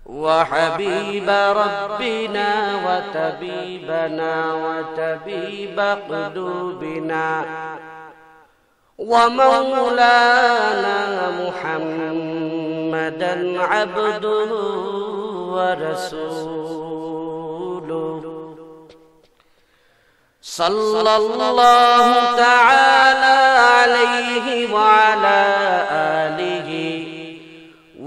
وحبيب ربنا وطبيبنا وطبيب قلوبنا ومولانا محمدا عبده ورسوله صلى الله تعالى عليه وعلى آله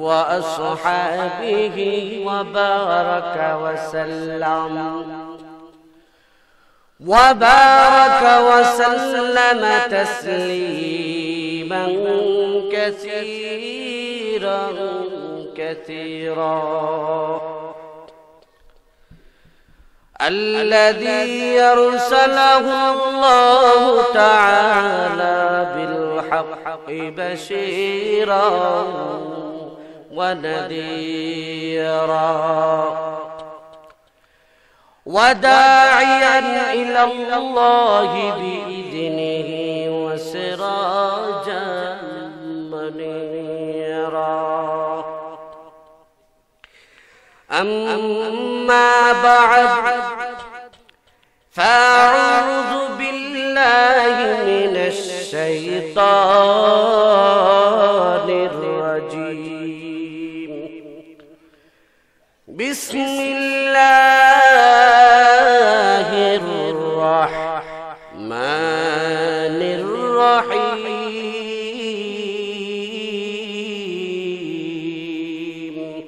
وأصحابه وبارك وسلم تسليما كثيرا الذي يرسله الله تعالى بالحق بشيرا ونذيرا وداعيا إلى الله بإذنه وسراجا منيرا أما بعد فأعوذ بالله من الشيطان الرجيم بسم الله الرحمن الرحيم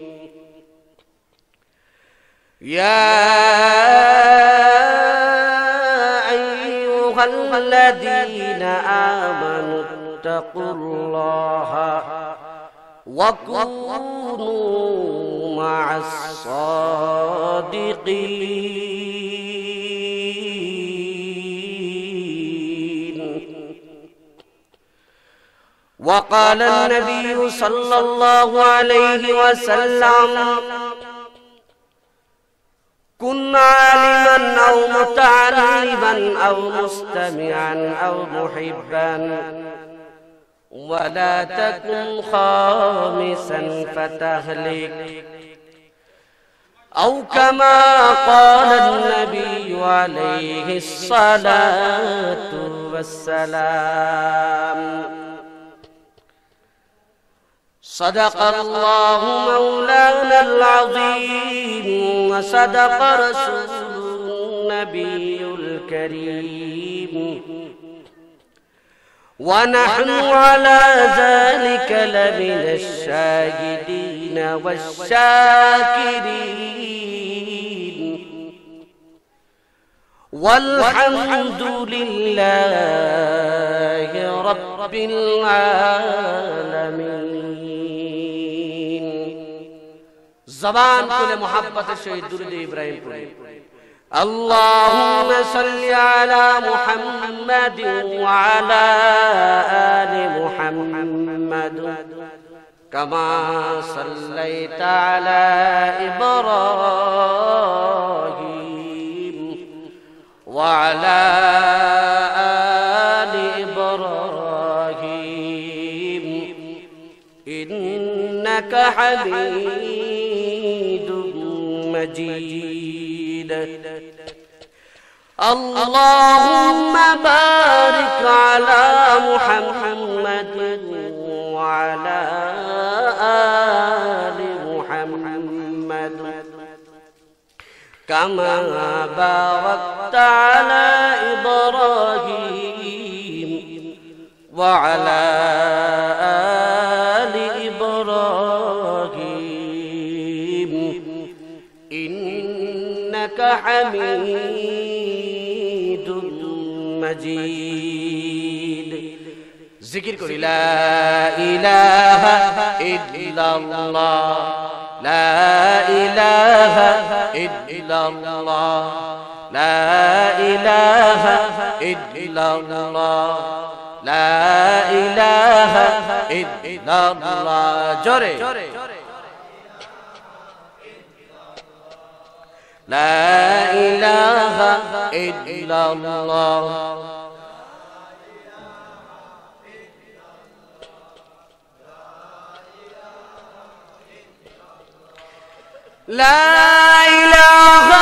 يا أيها الذين آمنوا اتقوا الله وكونوا مع الصادقين وقال النبي صلى الله عليه وسلم كن عالما أو متعلما أو مستمعا أو محبا ولا تكن خامسا فتهلك أو كما قال النبي عليه الصلاة والسلام صدق الله مولانا العظيم وصدق رسوله النبي الكريم ونحن على ذلك لمن الشاهدين والشاكرين والحمد لله رب العالمين زبان كل محبت الشهيد درود إبراهيم اللهم صل على محمد وعلى آل محمد كما صليت على إبراهيم وعلى آل إبراهيم إنك حميد مجيد اللهم بارك على محمد وعلى آل محمد كما باركت على إبراهيم وعلى آل إبراهيم إنك حميد مجيد ذكر كل لا إله إلا الله لا إله إلا الله لا إله إلا الله لا إله إلا الله جوري لا إله إلا الله লা ইলাহা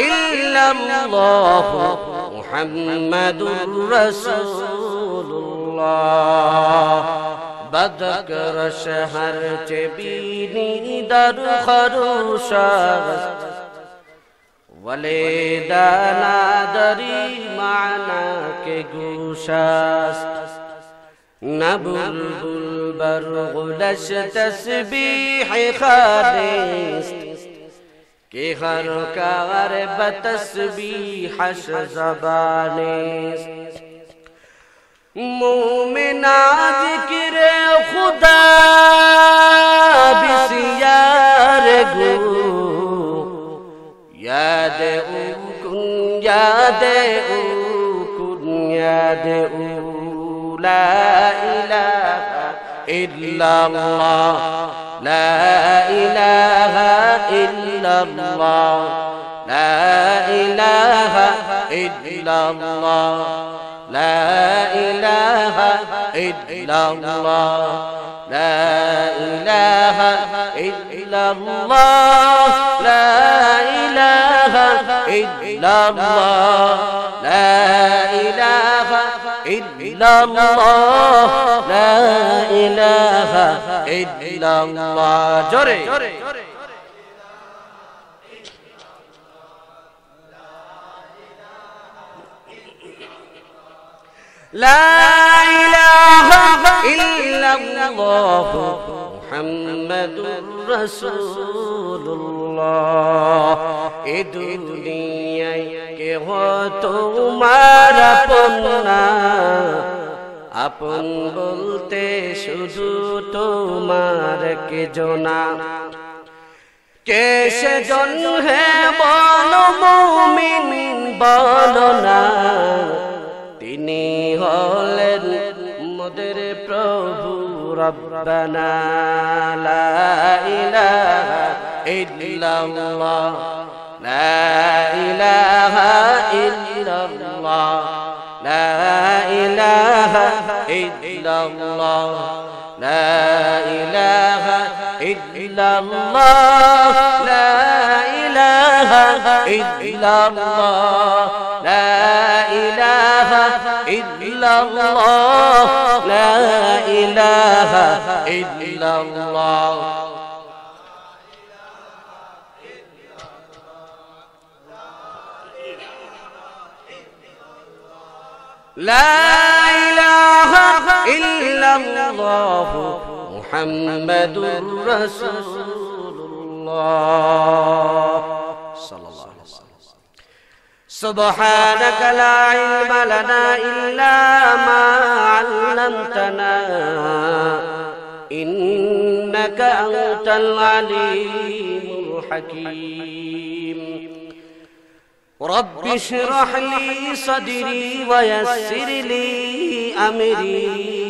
ইল্লাল্লাহ মুহাম্মাদুর রাসূলুল্লাহ বদকর শহর চে বিনি দর খরুশাস ওয়ালে দানা দরি মানা কে গুশাস না বুলবুল বরগুলশ তসবীহ খাদিস کہ ہر کار بتسبیح زبانیس مومنا ذکر خدا بسیار گو یاد او کن یاد او کن یاد او لا الہ الا اللہ لا إله إلا الله لا إله إلا الله لا إله إلا الله لا إله إلا الله لا إله إلا الله لا إله إلا الله لا إله إلا الله جوري لا إله إلا الله محمد رسول الله اے دنیا کے ہو تمہارا پنا আপন বলতে শুধু তোমার কে জনা কে সেজন হে বলো মুমিন বলো না তিনি হলেন মোদের প্রভু রব্বানা লা ইলাহা ইল্লাল্লাহ লা ইলাহা ইল্লাল্লাহ لا إله إلا الله لا إله إلا الله لا إله إلا الله لا إله إلا الله لا إله إلا الله لا إله إلا الله محمد رسول الله صلى الله عليه وسلم سبحانك لا علم لنا إلا ما علمتنا إنك أنت العليم الحكيم رب اشرح لي صدري ويسر لي أمري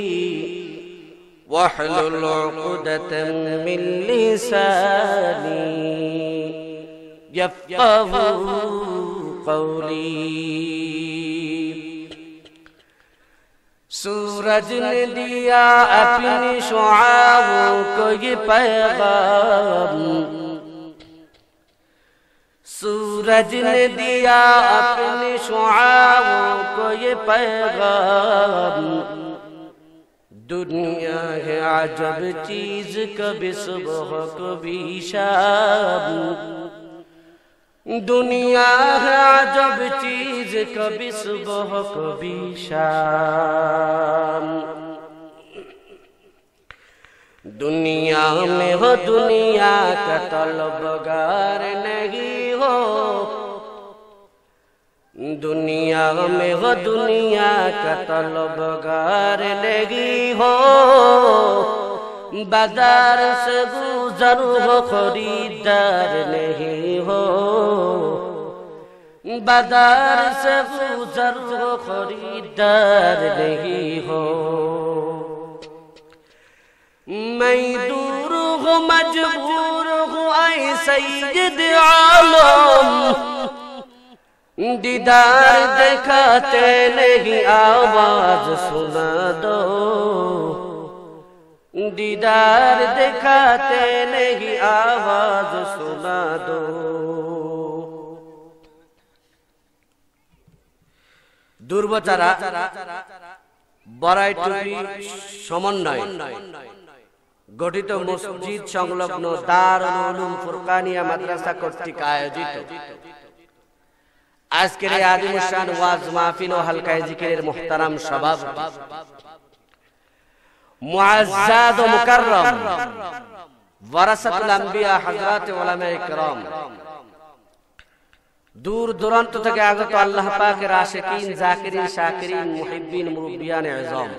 واحلل عقدة من لساني يفقه قولي सूरज ने दिया अपनी शुआओं को ये पैगाम सूरज ने दिया अपने शुआओं को ये पैगाम दुनिया है अजब चीज कभी सुबह कभी शाम दुनिया है अजब चीज कभी सुबह कभी शाम दुनिया में हो दुनिया का तलबगार नहीं हो दुनिया में हो दुनिया का तलबगार नहीं हो बाजार से गुजर हो खरीदार नहीं हो बाजार से गुजर हो खरीदार नहीं हो मैं दूर हूँ मजबूर हूँ ऐ सैयद आलम दीदार दिखाते नहीं आवाज सुना दो दीदार दिखाते नहीं आवाज सुना दो। দুর্বচারা বড়াই টুপি সমন্বয় গঠিত মসজিদ সংলগ্ন দারুল উলুম ফুরকানিয়া মাদ্রাসা কর্তৃক আয়োজিত আজকের এই আদিমুশান ওয়াজ মাহফিল ও হালকায়ে জিকিরের মুহতারাম সভাপতি মুআজ্জাদ ও মুকাররম ওয়ারাসাতুল আম্বিয়া হযরত উলামায়ে কিরাম, দূর দূরান্ত থেকে আগত আল্লাহ পাকের আশিকিন, জাকিরিন, শাকিরিন, মুহিব্বিন, মুরব্বিয়ান আযম,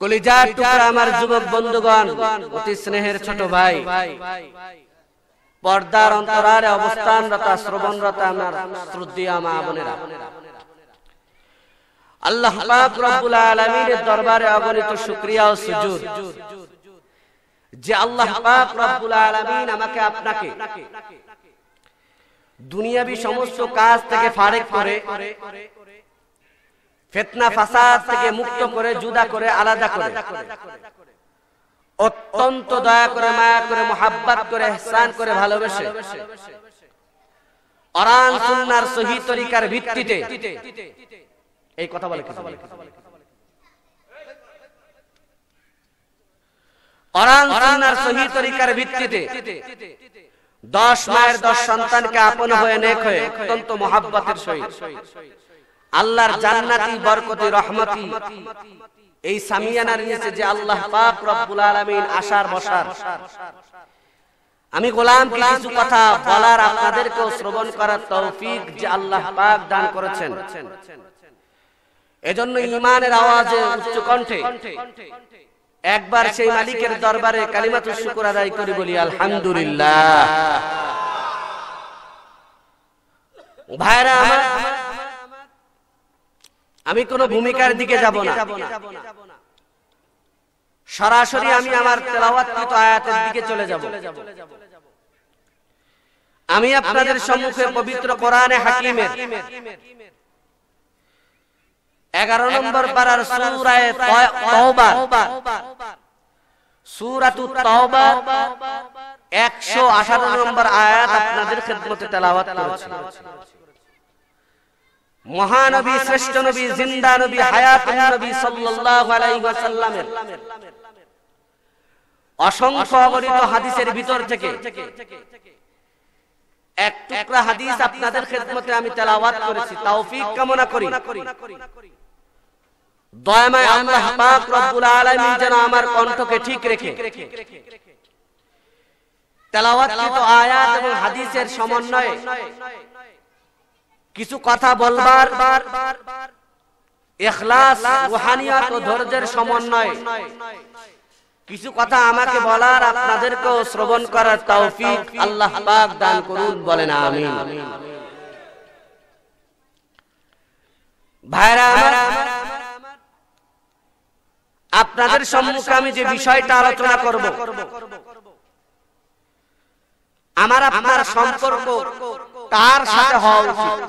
কলিজার টুকরা আমার যুবক বন্ধুগণ, অতি স্নেহের ছোট ভাই, পর্দার অন্তরালে অবস্থানরত শ্রবণরত আমার শ্রদ্ধেয় মা বোনেরা, আল্লাহ পাক রব্বুল আলামিনের দরবারে অগণিত শুকরিয়া ও সুজুদ যে আল্লাহ পাক রব্বুল আলামিন আমাকে আপনাকে দুনিয়াবি সমস্ত কাজ থেকে ফারেক করে, ফিতনা ফাসাদ থেকে মুক্ত করে, জুদা করে, আলাদা করে, অত্যন্ত দয়া করে, মায়া করে, মুহাব্বত করে, ইহসান করে, ভালোবেসে কোরআন সুন্নাহর সহিহ তরিকার ভিত্তিতে এই কথা বলে কোরআন সুন্নাহর সহিহ তরিকার ভিত্তিতে 10 মায়ের 10 সন্তানকে আপন হয়ে নেক হয়ে অত্যন্ত মুহাব্বতের সহিত আল্লাহর জান্নাতি বরকতি রহমতি এই সামিয়ানার নিচে যে আল্লাহ পাক রব্বুল আলামিন আশার বসার, আমি গোলামকে কিছু কথা বলার, আপনাদেরকেও শ্রবণ করার তৌফিক যে আল্লাহ পাক দান করেছেন, এজন্য ঈমানের আওয়াজে উচ্চ কণ্ঠে একবার সেই মালিকের দরবারে কালিমাতুশ শুকর আদায় করি, বলি আলহামদুলিল্লাহ। ভাইরা আমার, আমি কোন ভূমিকার দিকে যাব না, সরাসরি আমি আমার তেলাওয়াতকৃত আয়াতের দিকে চলে যাব। আমি আপনাদের সম্মুখে পবিত্র কোরআনে হাকিমের 11 নম্বর পারার সূরা তাওবা, সূরাতুত তাওবা 118 নম্বর আয়াত আপনাদের খিদমতে তেলাওয়াত করেছি। মহানবী, শ্রেষ্ঠ নবী, জিন্দা নবী, হায়াতুন নবী সাল্লাল্লাহু আলাইহি ওয়াসাল্লামের অসংখ্য অগণিত হাদিসের ভিতর থেকে এক টুকরা হাদিস আপনাদের খিদমতে আমি তেলাওয়াত করেছি। তৌফিক কামনা করি দয়াময় আল্লাহ পাক রব্বুল আলামিন যেন আমার কণ্ঠকে ঠিক রেখে তেলাওয়াতকৃত আয়াত এবং হাদিসের সমন্বয়ে কিছু কথা বলবার, ইখলাস, রুহানিয়ত ও ধৈর্যের সমন্বয়ে কিছু কথা আমাকে বলার, আপনাদেরকেও শ্রবণ করার তৌফিক আল্লাহ পাক দান করুন, বলেন আমিন। ভাইরা আমার, আপনাদের সম্মুখে আমি যে বিষয়টা আলোচনা করব, আমার আপনার সম্পর্ক কার সাথে হওয়া উচিত?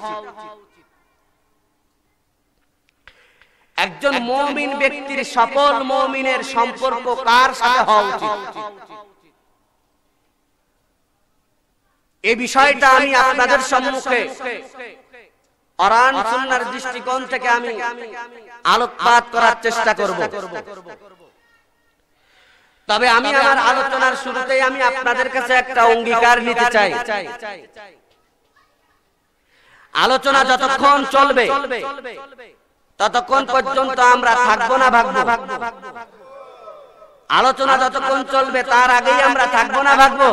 একজন মুমিন ব্যক্তির, সফল মুমিনের সম্পর্ক কার সাথে হওয়া উচিত? এই বিষয়টা আমি আপনাদের সম্মুখে কোরআন সুন্নাহর দৃষ্টিকোণ থেকে আমি আলোকপাত করার চেষ্টা করব। তবে আমি আমার আলোচনার শুরুতেই আমি আপনাদের কাছে একটা অঙ্গীকার নিতে চাই। আলোচনা যতক্ষণ চলবে ততক্ষণ পর্যন্ত আমরা থাকবো না ভাগবো। আলোচনা যতক্ষণ চলবে তার আগেই আমরা থাকবো না ভাগবো।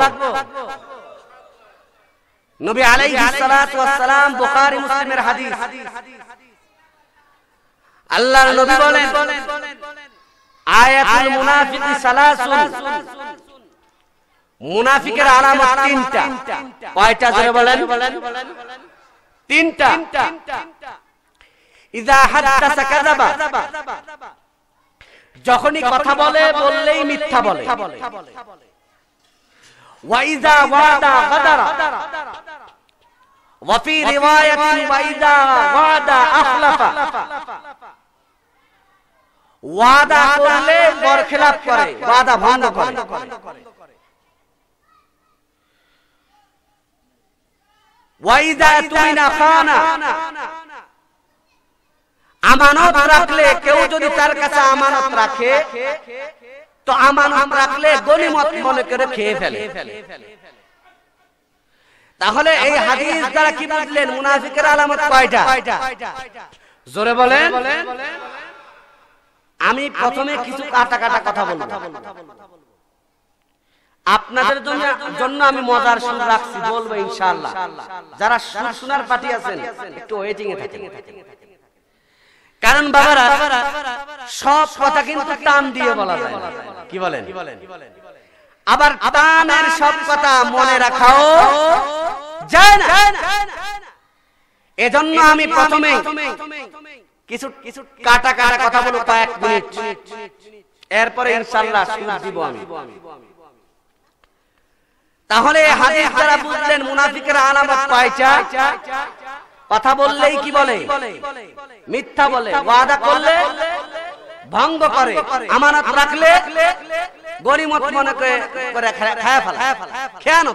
নবী আলাইহিস সালাতু ওয়াস সালাম, বুখারী মুসলিমের হাদিস, আল্লাহর নবী বলেন, আয়াতুল মুনাফিকি সালাসুন, মুনাফিকের আলামত তিনটা। কয়টা জোরে বলেন? তিনটা। ইযা হাদাসা কাযাবা, যখনই কথা বলে বললেই মিথ্যা বলে। ওয়া ইযা ওয়াদা গাদারা, ওয়া ফি রিওয়ায়াতিন ওয়া ইযা ওয়াদা আখলাফা, ওয়াদা করলে বরখেলাপ করে, ওয়াদা ভঙ্গ করে। ওয়াইদা তুমিনা খানা, আমানত রাখলে কেউ যদি তার কাছে আমানত রাখে তো আমানত রাখলে গনিমত মনে করে খেয়ে ফেলে। তাহলে এই হাদিস দ্বারা কি বুঝলেন? মুনাফিকের আলামত কয়টা? জোরে বলেন। আমি প্রথমে কিছু কাটা কাটা কথা বলবো, আপনাদের জন্য আমি মজার সুর রাখছি, বলবো ইনশাআল্লাহ। যারা সুর শোনার পার্টি আছেন একটু ওয়েটিং এ থাকেন, কারণ বাবারা সব কথা কিন্তু টান দিয়ে বলা যায় না। কি বলেন? আবার টানের সব কথা মনে রাখাও যায় না। এজন্য আমি প্রথমে কিছু কাটা কাটা কথা বলবো, কয়েক মিনিট, এরপরে ইনশাআল্লাহ সুর দিব আমি। তাহলে হাদিস দ্বারা বুঝলেন মুনাফিকের আলামত কয়টা? কথা বললেই কি বলে? মিথ্যা বলে, ওয়াদা করলে ভঙ্গ করে, আমানত রাখলে গনিমত মনে করে খায় ফেলে। কেন?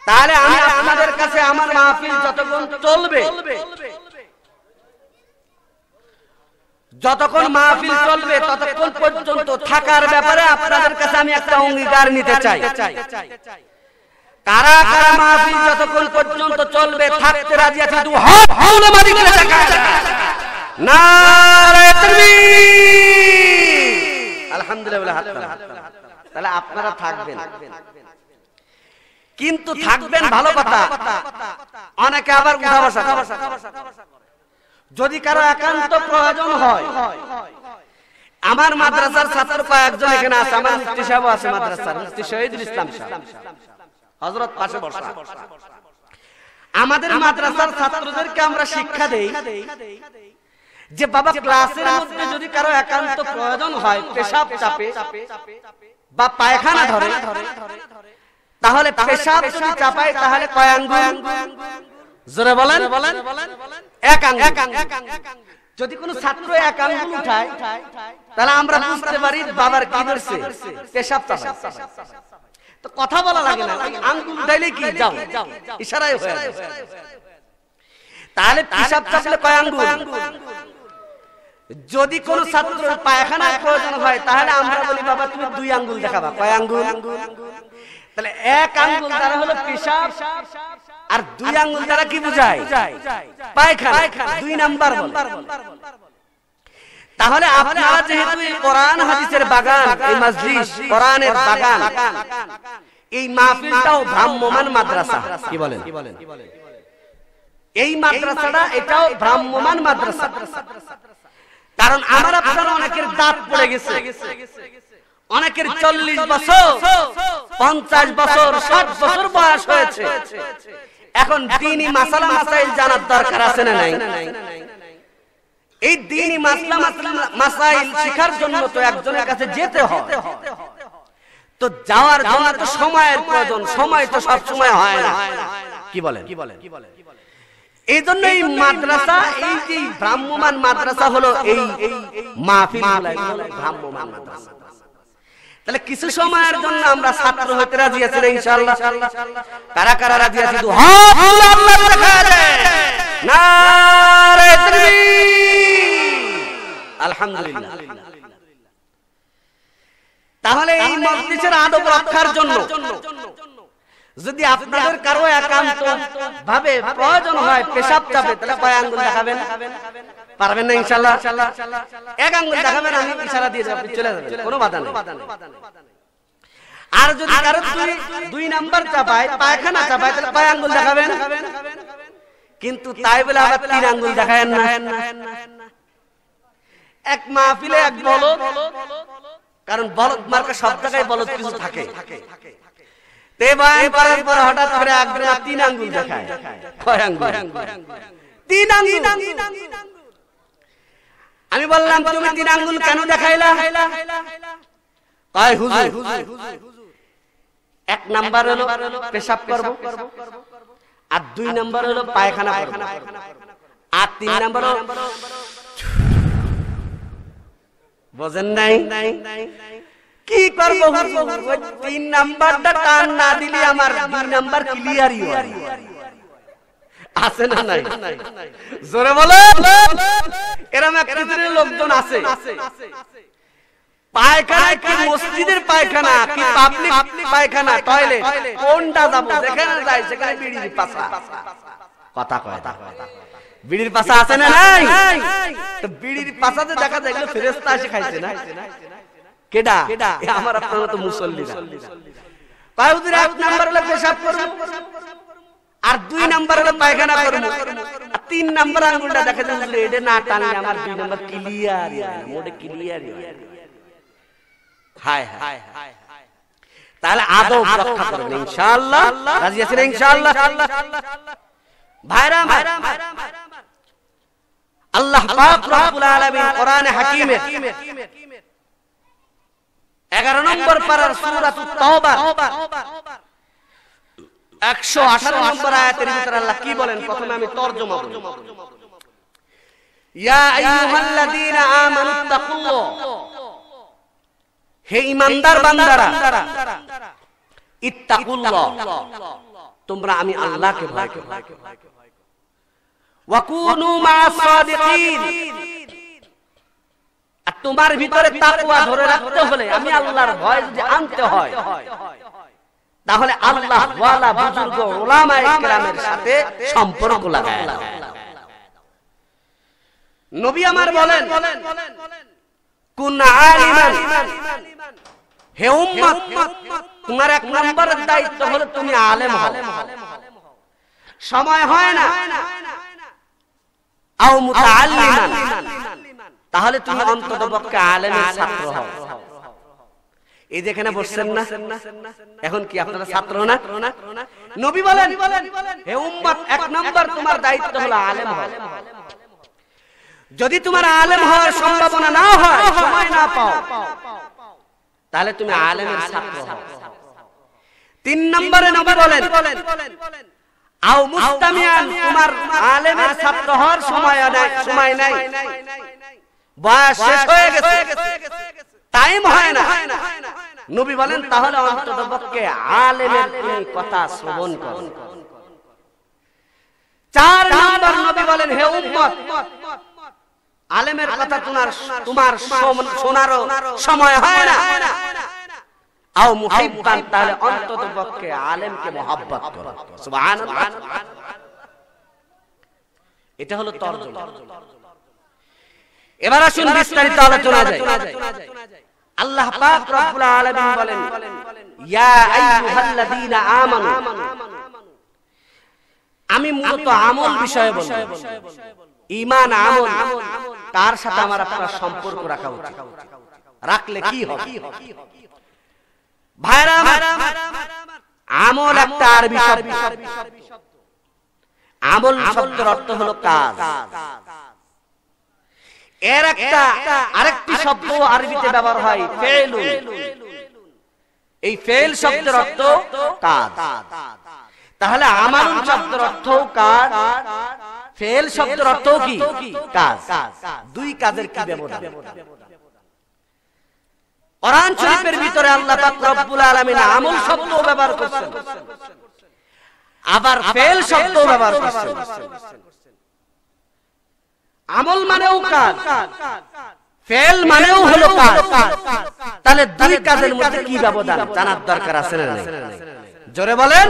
তাহলে আমি আপনাদের কাছে আমার মাহফিল যতক্ষণ চলবে, যতক্ষণ মাহফিল চলবে ততক্ষণ পর্যন্ত থাকার ব্যাপারে আপনাদের কাছে আমি একটা অঙ্গীকার নিতে চাই। কারা কারা মাহফিল যতক্ষণ পর্যন্ত চলবে থাকতে রাজি আছে? দু হাত হাওলা মারি করে দেখায়। নারে তাকবীর, আলহামদুলিল্লাহ। তাহলে আপনারা থাকবেন, কিন্তু থাকবেন ভালো কথা। অনেকে আবার উঠা বসা, যদি কারো একান্ত প্রয়োজন হয়, আমার মাদ্রাসার ছাত্র কয়েকজন এখানে আছে, আমার মুফতি সাহেব আছে মাদ্রাসার, মুফতি শহীদুল ইসলাম সাহেব, হযরত পাশে বসা। আমাদের মাদ্রাসার ছাত্রদেরকে আমরা শিক্ষা দেই যে বাবা, ক্লাসের মধ্যে যদি কারো একান্ত প্রয়োজন হয়, পেশাব চাপে বা পায়খানা ধরে, তাহলে পেশাব যদি চাপায় তাহলে কয় আঙ্গুল? জোরে বলেন। এক আঙ্গুল। যদি কোনো ছাত্র এক আঙ্গুল উঠায় তাহলে আমরা বুঝতে পারি বাবার কি ধরছে, পেশাব চাপায়। তো কথা বলা লাগে না, আঙ্গুল উঠাইলে কি যাও, ইশারায় হয়ে যায়। তাহলে পেশাব চাপলে কয় আঙ্গুল? যদি কোন ছাত্র পায়খানার প্রয়োজন হয় তাহলে আমরা বলি বাবা তুমি 2 আঙ্গুল দেখাবা। কয় আঙ্গুল? তাহলে এক আঙ্গুল দ্বারা হলো পেশাব, আর 2 আঙ্গুল দ্বারা কি বোঝায়? পায়খানা। 2 নাম্বার বলে। তাহলে আপনারা যেহেতু কোরআন হাদিসের বাগান, এই মজলিস কোরআনের বাগান, এই মাহফিলটাও ভ্রাম্যমান মাদ্রাসা। কি বলেন? এই মাদ্রাসাটা এটাও ভ্রাম্যমান মাদ্রাসা। কারণ আমার আপনারা অনেকের দাঁত পড়ে গেছে, অনেকের 40 বছর, 50 বছর, 60 বছর বয়স হয়েছে। এখন দ্বীনি মাসালা মাসাইল জানার দরকার আছে না নাই? এই দ্বীনি মাসলা মাসাইল শেখার জন্য তো একজনের কাছে যেতে হয়। তো যাওয়ার জন্য তো সময়ের প্রয়োজন, সময় তো সব সময় হয় না। কি বলেন? এই জন্য এই মাদ্রাসা, এই যে ভ্রাম্যমান মাদ্রাসা হলো এই মাহফিল ভ্রাম্যমান মাদ্রাসা। তাহলে কিছু সময়ের জন্য আমরা ছাত্র হতে রাজি আছি ইনশাআল্লাহ। কারা কারা রাজি আছি? তো হাত তুলে আল্লাহ দেখা দেয়। নারে তাকবীর, আলহামদুলিল্লাহ। তাহলে এই মজলিসের আদব রক্ষার জন্য যদি আপনাদের কারো একান্ত ভাবে প্রয়োজন হয় পেশাব চাপে, তাহলে কয় আঙ্গুল দেখাবেন? পারবেন না ইনশাআল্লাহ? এক আঙ্গুল দেখাবেন, আমি ইশারা দিয়ে যাব, চলে যাবেন, কোনো বাধা নেই। আর যদি কারো 2 নাম্বার চাপায়, পায়খানা চাপায়, তাহলে কয় আঙ্গুল দেখাবেন? কিন্তু তাই বলে আবার 3 আঙ্গুল দেখায়েন না। এক মাহফিলে এক বলদ, কারণ বলদ মার্কা সব জায়গায় বলদ কিছু থাকে। তে বয়ান করার পর হঠাৎ করে একজন 3 আঙ্গুল দেখায়। কয় আঙ্গুল? 3 আঙ্গুল। আমি বললাম তুমি 3 আঙ্গুল কেন দেখাইলা? কয় হুজুর, 1 নাম্বার হলো পেশাব করব, আর 2 নাম্বার হলো পায়খানা করব, আর 3 নাম্বার হলো বোঝেন নাই? কি করব হুজুর, ওই 3 নাম্বারটা টান না দিলে আমার 2 নাম্বার ক্লিয়ারই হয়। আছে না নাই? জোরে বলো। এরকম এক পৃথিবীর লোকজন আছে, পায়খানা কি মসজিদের পায়খানা কি পাবলিক পায়খানা টয়লেট কোনটা যাব, যেখানে যাই সেখানে বিড়ির পাছা। কথা কয় না, বিড়ির পাছা আছে না নাই? তো বিড়ির পাছাতে দেখা যায় এগুলো ফেরেশতা এসে খাইছে না? কেডা? আমার আপনার মতো মুসল্লিরা। কয় হুজুর 1 নাম্বার হলো পেশাব করব, আর 2 নাম্বার হলো পায়খানা করব, আর 3 নাম্বার আঙ্গুলটা দেখা যায় হুজুর এটা না টানলে আমার 2 নাম্বার ক্লিয়ার হয় না, মোডে ক্লিয়ার হয়। হায় হায়, তাহলে আদব রক্ষা করবেন ইনশাআল্লাহ। রাজি আছেন ইনশাআল্লাহ? ভাইরা আল্লাহ পাক রব্বুল আলামিন কোরআনে হাকিমে 11 নম্বর পারার সূরাতুত তাওবা 118 নম্বর আয়াতের ভিতরে আল্লাহ কি বলেন, প্রথমে আমি তরজমা বলি। ইয়া আইয়ুহাল্লাযীনা আমানুত্তাকুল্লাহ, হে ঈমানদার বান্দারা, ইত্তাকুল্লাহ, তোমরা আমি আল্লাহকে ভয় করো, ওয়া কুনু মা'আস সাদিকিন, আর তোমার ভিতরে তাকওয়া ধরে রাখতে হলে আমি আল্লাহর ভয় যদি আনতে হয় তাহলে আল্লাহ ওয়ালা বুজুর্গ উলামায়ে কেরামের সাথে সম্পর্ক লাগায়। নবী আমার বলেন কুন আলিমান, হে উম্মত তোমার 1 নম্বরের দায়িত্ব হলো তুমি আলেম হও। সময় হয় না আও মুতাআল্লিমান, তাহলে তুমি অন্ততপক্ষে আলেমের ছাত্র হও। এই যেখানে বসছেন না, এখন কি আপনারা ছাত্র না? নবী বলেন হে উম্মত 1 নম্বর তোমার দায়িত্ব হলো আলেম হও। যদি তোমার আলেম হওয়ার সম্ভাবনা না হয়, সময় না পাও, তাহলে তুমি আলেমের ছাত্র হও। 3 নম্বরে নবী বলেন আও মুস্তামিয়ান, তোমার আলেমের ছাত্র হওয়ার সময় নাই, বয়স শেষ হয়ে গেছে, টাইম হয় না। নবী বলেন তাহলে অন্ততপক্ষে আলেমের তুমি কথা শ্রবণ করো। 4 নম্বর নবী বলেন হে উম্মত আলেমের কথা তোমার শোনারও সময় হয় না, আও মুহিব্বান, তাহলে অন্ততপক্ষে আলেমকে মহব্বত করো। সুবহানাল্লাহ। এটা হলো তরজমা। এবার আসুন বিস্তারিত আলোচনা যায়। আল্লাহ পাক রব্বুল আলামিন বলেন ইয়া আইয়ুহাল্লাযীনা আমানু, আমি মূলত আমল বিষয়ে বলবো। ঈমান আমল তার সাথে আমার আপনার সম্পর্ক রাখা উচিত। রাখলে কি হবে? ভাইরা আমল একটা আরবি শব্দ। আমল শব্দের অর্থ হলো কাজ। এর একটা আরেকটি শব্দ আরবিতে ব্যবহার হয় ফেলুন। এই ফেল শব্দের অর্থ কাজ। তাহলে আমালুন শব্দের অর্থ কাজ, ফেল শব্দের অর্থ কি? কাজ। 2 কাজের কি ব্যবধান? কোরআন শরীফের ভিতরে আল্লাহ পাক রব্বুল আলামিন আমল শব্দ ব্যবহার করেছেন, আবার ফেল শব্দ ব্যবহার করেছেন। আমল মানেও কাজ, ফেল মানেও হলো কাজ। তাহলে 2 কাজের মধ্যে কি ব্যবধান জানার দরকার আছে না? জোরে বলেন।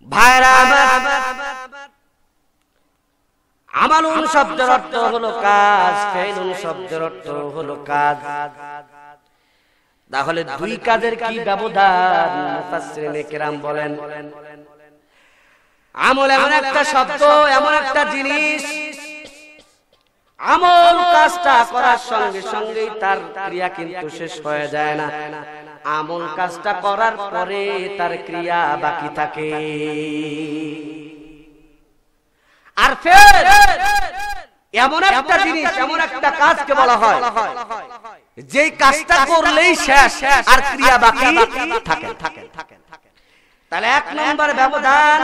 ভাইরা আমালুন শব্দের অর্থ হলো কাজ, ফেলুন শব্দের অর্থ হলো কাজ। তাহলে 2 কাজের কি ব্যবধান? মুফাসসিরিনে কেরাম বলেন আমল এমন একটা শব্দ, এমন একটা জিনিস, আমল কাজটা করার সঙ্গে সঙ্গেই তার ক্রিয়া কিন্তু শেষ হয়ে যায় না। আমল কাজটা করার পরে তার ক্রিয়া বাকি থাকে। আর ফেল এমন একটা জিনিস, এমন একটা কাজকে বলা হয় যেই কাজটা করলেই শেষ আর ক্রিয়া বাকি থাকে। তাহলে 1 নম্বর ব্যবধান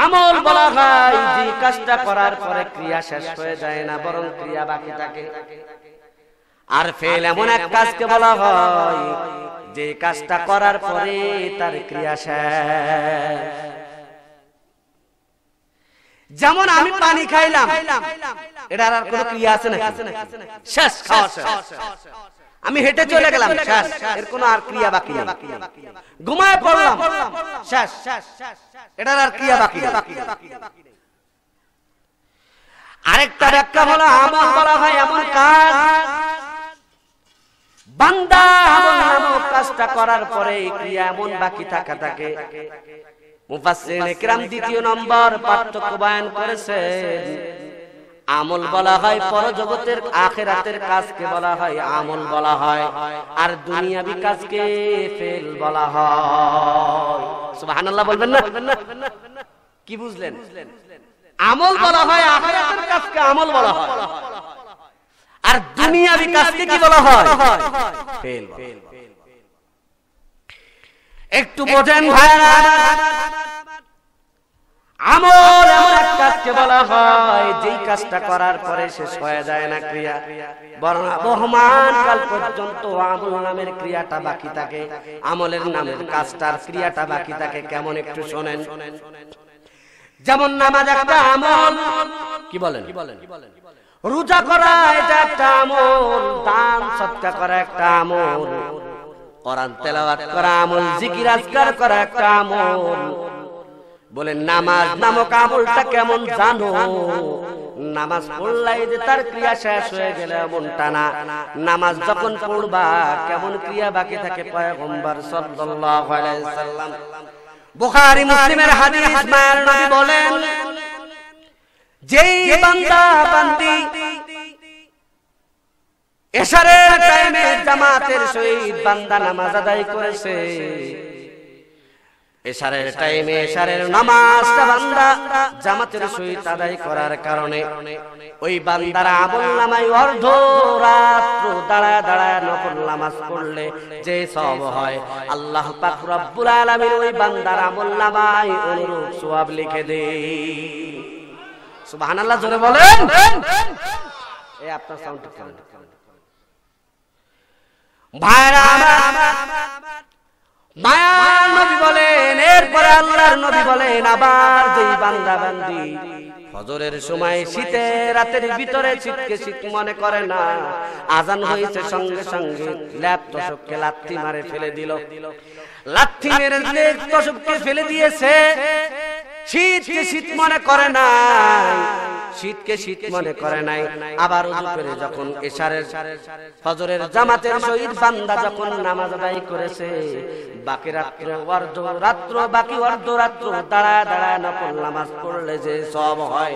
আমল বলা হয় যে কাজটা করার পরে ক্রিয়া শেষ হয়ে যায় না, বরং ক্রিয়া বাকি থাকে। আর ফেল এমন এক কাজকে বলা হয় যে কাজটা করার পরে তার ক্রিয়া শেষ। যেমন আমি পানি খাইলাম, এটার আর কোনো ক্রিয়া আছে নাকি? শেষ, খাওয়া শেষ। আমি হেঁটে চলে গেলাম, শেষ, এর কোনো আর ক্রিয়া বাকি নেই। ঘুমায় পড়লাম, শেষ, এটার আর ক্রিয়া বাকি নেই। আরেকটা ব্যাখ্যা হলো আমল বলা হয় এমন কাজ, বান্দা আমল নামক কাজটা করার পরে ক্রিয়া এমন বাকি থাকে। মুফাসসিরিনে কিরাম দ্বিতীয় নম্বর পার্থক্য বয়ান করেছেন। আমল বলা হয় পরজগতের আখিরাতের কাজকে বলা হয় আমল বলা হয়, আর দুনিয়াবি কাজকে ফেল বলা হয়। সুবহানাল্লাহ বলবেন না? কি বুঝলেন? আমল বলা হয় আখিরাতের কাজকে আমল বলা হয়, আর দুনিয়াবি কাজকে কি বলা হয়? ফেল। একটু বোঝেন ভাইরা, আমল এমন এক কাজকে বলা হয় যেই কাজটা করার পরে শেষ হয়ে যায় না ক্রিয়া, বরং বহমান কাল পর্যন্ত আমল নামের ক্রিয়াটা বাকি থাকে। আমলের নামের কাজটার ক্রিয়াটা বাকি থাকে। কেমন একটু শোনেন। যেমন নামাজ একটা আমল, কি বলেন? রোজা করা এটা একটা আমল, দান সদকা করা একটা আমল, কোরআন তেলাওয়াত করা আমল, জিকির আজকার করা একটা আমল। বলেন নামাজ নামক আমলটা কেমন জানো? নামাজ পড়লাই যে তার ক্রিয়া শেষ হয়ে গেলে এমনটা না। নামাজ যখন পড়বা কেমন ক্রিয়া বাকি থাকে? পয়গম্বর সাল্লাল্লাহু আলাইহি সাল্লাম বুখারী মুসলিমের হাদিস, মায়ের নবী বলেন, যেই বান্দা বান্দি এশারের টাইমে জামাতের সহিত বান্দা নামাজ আদায় করেছে, এশারের টাইমে এশারের নামাজটা বান্দা জামাতের সহিত আদায় করার কারণে ওই বান্দার আমলনামায় অর্ধরাত্র দাঁড়ায় দাঁড়ায় নফল নামাজ পড়লে যে সওয়াব হয়, আল্লাহ পাক রব্বুল আলামিন ওই বান্দার আমলনামায় অনুরূপ সওয়াব লিখে দেন। সুবহানাল্লাহ জোরে বলেন। এই আপনার সাউন্ড কেমন? ভাইরা আমার, মায়ার নবী বলেন, এরপরে আল্লাহর নবী বলেন, আবার যেই বান্দা বান্দি ফজরের সময় শীতে রাতের ভিতরে শীতকে শীত মনে করে না, আজান হয়েছে সঙ্গে সঙ্গে ল্যাপ তোষককে লাথি মারে ফেলে দিল, লাথি মেরে লেপ তোষককে ফেলে দিয়েছে, শীতকে শীত মনে করে নাই, শীতকে শীত মনে করে নাই। আবার ওযু করে যখন এশারের ফজরের জামাতের সহিত বান্দা যখন নামাজ আদায় করেছে, বাকি বাকি অর্ধ রাত্র দাঁড়ায় দাঁড়ায় নফল নামাজ পড়লে যে সওয়াব হয়,